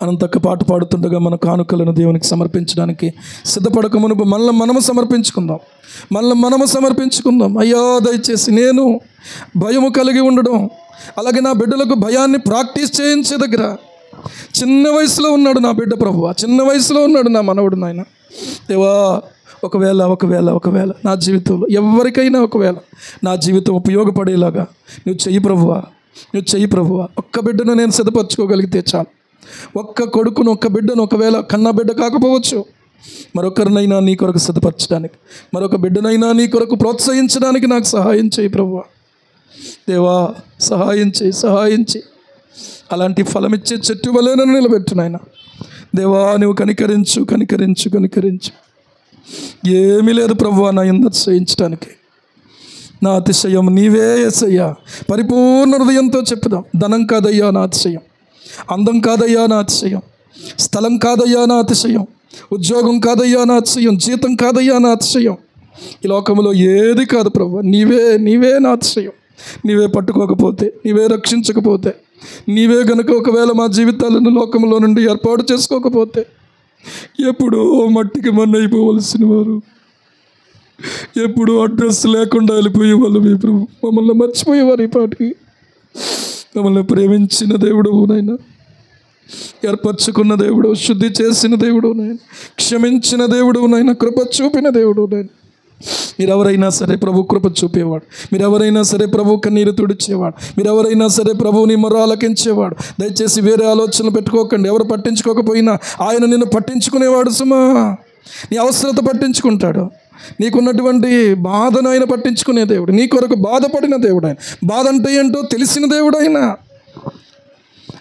అనంతక్క పాట పాడుతుండగా మన కానుకలను దేవునికి సమర్పించడానికి సిద్ధపడక మునుపు మనము సమర్పించుకుందాం. అయ్యా దయచేసి నేను భయము కలిగి ఉండడం, అలాగే నా బిడ్డలకు భయాన్ని ప్రాక్టీస్ చేయించే దగ్గర చిన్న వయసులో ఉన్నాడు నా బిడ్డ ప్రభువా, చిన్న వయసులో ఉన్నాడు నా మనవడు నాయన. దేవా ఒకవేళ నా జీవితంలో ఎవరికైనా ఒకవేళ నా జీవితం ఉపయోగపడేలాగా నువ్వు చెయ్యి ప్రభువా. ఒక్క బిడ్డను నేను సిద్ధపరచుకోగలిగితే చాలు. ఒక్క కొడుకును, ఒక్క బిడ్డను, ఒకవేళ కన్నా బిడ్డ కాకపోవచ్చు, మరొకరినైనా నీ కొరకు సిద్ధపరచడానికి, మరొక బిడ్డనైనా నీ కొరకు ప్రోత్సహించడానికి నాకు సహాయం చేయి ప్రభువా. దేవా సహాయం చేయి. అలాంటి ఫలమిచ్చే చెట్టు వలె నన్ను నిలబెట్టు నాయన. దేవా నువ్వు కనికరించు. ఏమీ లేదు ప్రభువా నా యందు అతిశయించడానికి. నా అతిశయం నీవే యేసయ్యా. పరిపూర్ణ హృదయంతో చెప్పుదాం. ధనం కాదయ్యా నా అతిశయం, అందం కాదయ్యా నా అతిశయం, స్థలం కాదయ్యా నా అతిశయం, ఉద్యోగం కాదయ్యా నా అతిశయం, జీతం కాదయ్యా నా అతిశయం. ఈ లోకంలో ఏది కాదు ప్రభువా. నీవే నా అతిశయం. నీవే పట్టుకోకపోతే, నీవే రక్షించకపోతే, నీవే గనుక ఒకవేళ మా జీవితాలను లోకంలో నుండి ఏర్పాటు చేసుకోకపోతే ఎప్పుడో మట్టికి మన్నైపోవలసిన వారు, ఎప్పుడూ అడ్రస్ లేకుండా వెళ్ళిపోయేవాళ్ళు మీ ప్రభు. మమ్మల్ని మర్చిపోయేవారు. ఈ పాటికి మమ్మల్ని ప్రేమించిన దేవుడు నాయన, ఏర్పరచుకున్న దేవుడు, శుద్ధి చేసిన దేవుడు నాయన, క్షమించిన దేవుడు నాయన, కృప చూపిన దేవుడు నాయన. మీరెవరైనా సరే ప్రభు కృప చూపేవాడు, మీరెవరైనా సరే ప్రభు కన్నీరు తుడిచేవాడు, మీరెవరైనా సరే ప్రభుని మొర ఆలకించేవాడు. దయచేసి వేరే ఆలోచనలు పెట్టుకోకండి. ఎవరు పట్టించుకోకపోయినా ఆయన నిన్ను పట్టించుకునేవాడు సుమా. నీ అవసరత పట్టించుకుంటాడు. నీకున్నటువంటి బాధను ఆయన పట్టించుకునే దేవుడు. నీ కొరకు బాధపడిన దేవుడు ఆయన. బాధ అంటే ఏంటో తెలిసిన దేవుడు ఆయన.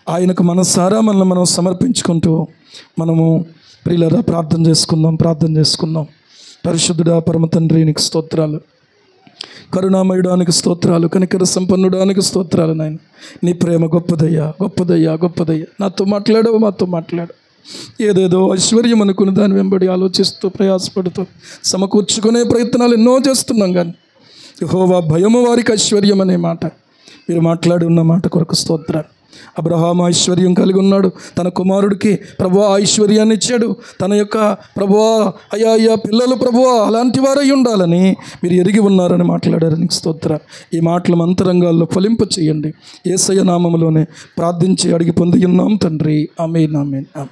ఆయనకు మనసారా మనం సమర్పించుకుంటూ మనము ప్రియులారా ప్రార్థన చేసుకుందాం. పరిశుద్ధుడా పరమ తండ్రి నీకు స్తోత్రాలు, కరుణామయుడానికి స్తోత్రాలు, కనికర సంపన్నుడానికి స్తోత్రాలు నాయన. నీ ప్రేమ గొప్పదయ్యా. నాతో మాట్లాడు. ఏదేదో ఐశ్వర్యం అనుకుని దాని వెంబడి ఆలోచిస్తూ ప్రయాసపడుతూ సమకూర్చుకునే ప్రయత్నాలు ఎన్నో చేస్తున్నాం. కానీ యెహోవా భయము వారికి ఐశ్వర్యం అనే మాట మీరు మాట్లాడి ఉన్న మాట కొరకు స్తోత్రాలు. అబ్రహాము ఐశ్వర్యం కలిగి ఉన్నాడు. తన కుమారుడికి ప్రభువా ఐశ్వర్యాన్ని ఇచ్చాడు. తన యొక్క ప్రభువా అయ్యా పిల్లలు ప్రభువా అలాంటి వారై ఉండాలని మీరు ఎరిగి ఉన్నారని మాట్లాడారు. నీకు స్తోత్రాలు. ఈ మాటలు అంతరంగాల్లో ఫలింప చేయండి. యేసయ్య నామములోనే ప్రార్థించి అడిగి పొంది ఉన్నాం తండ్రి. ఆమేన్.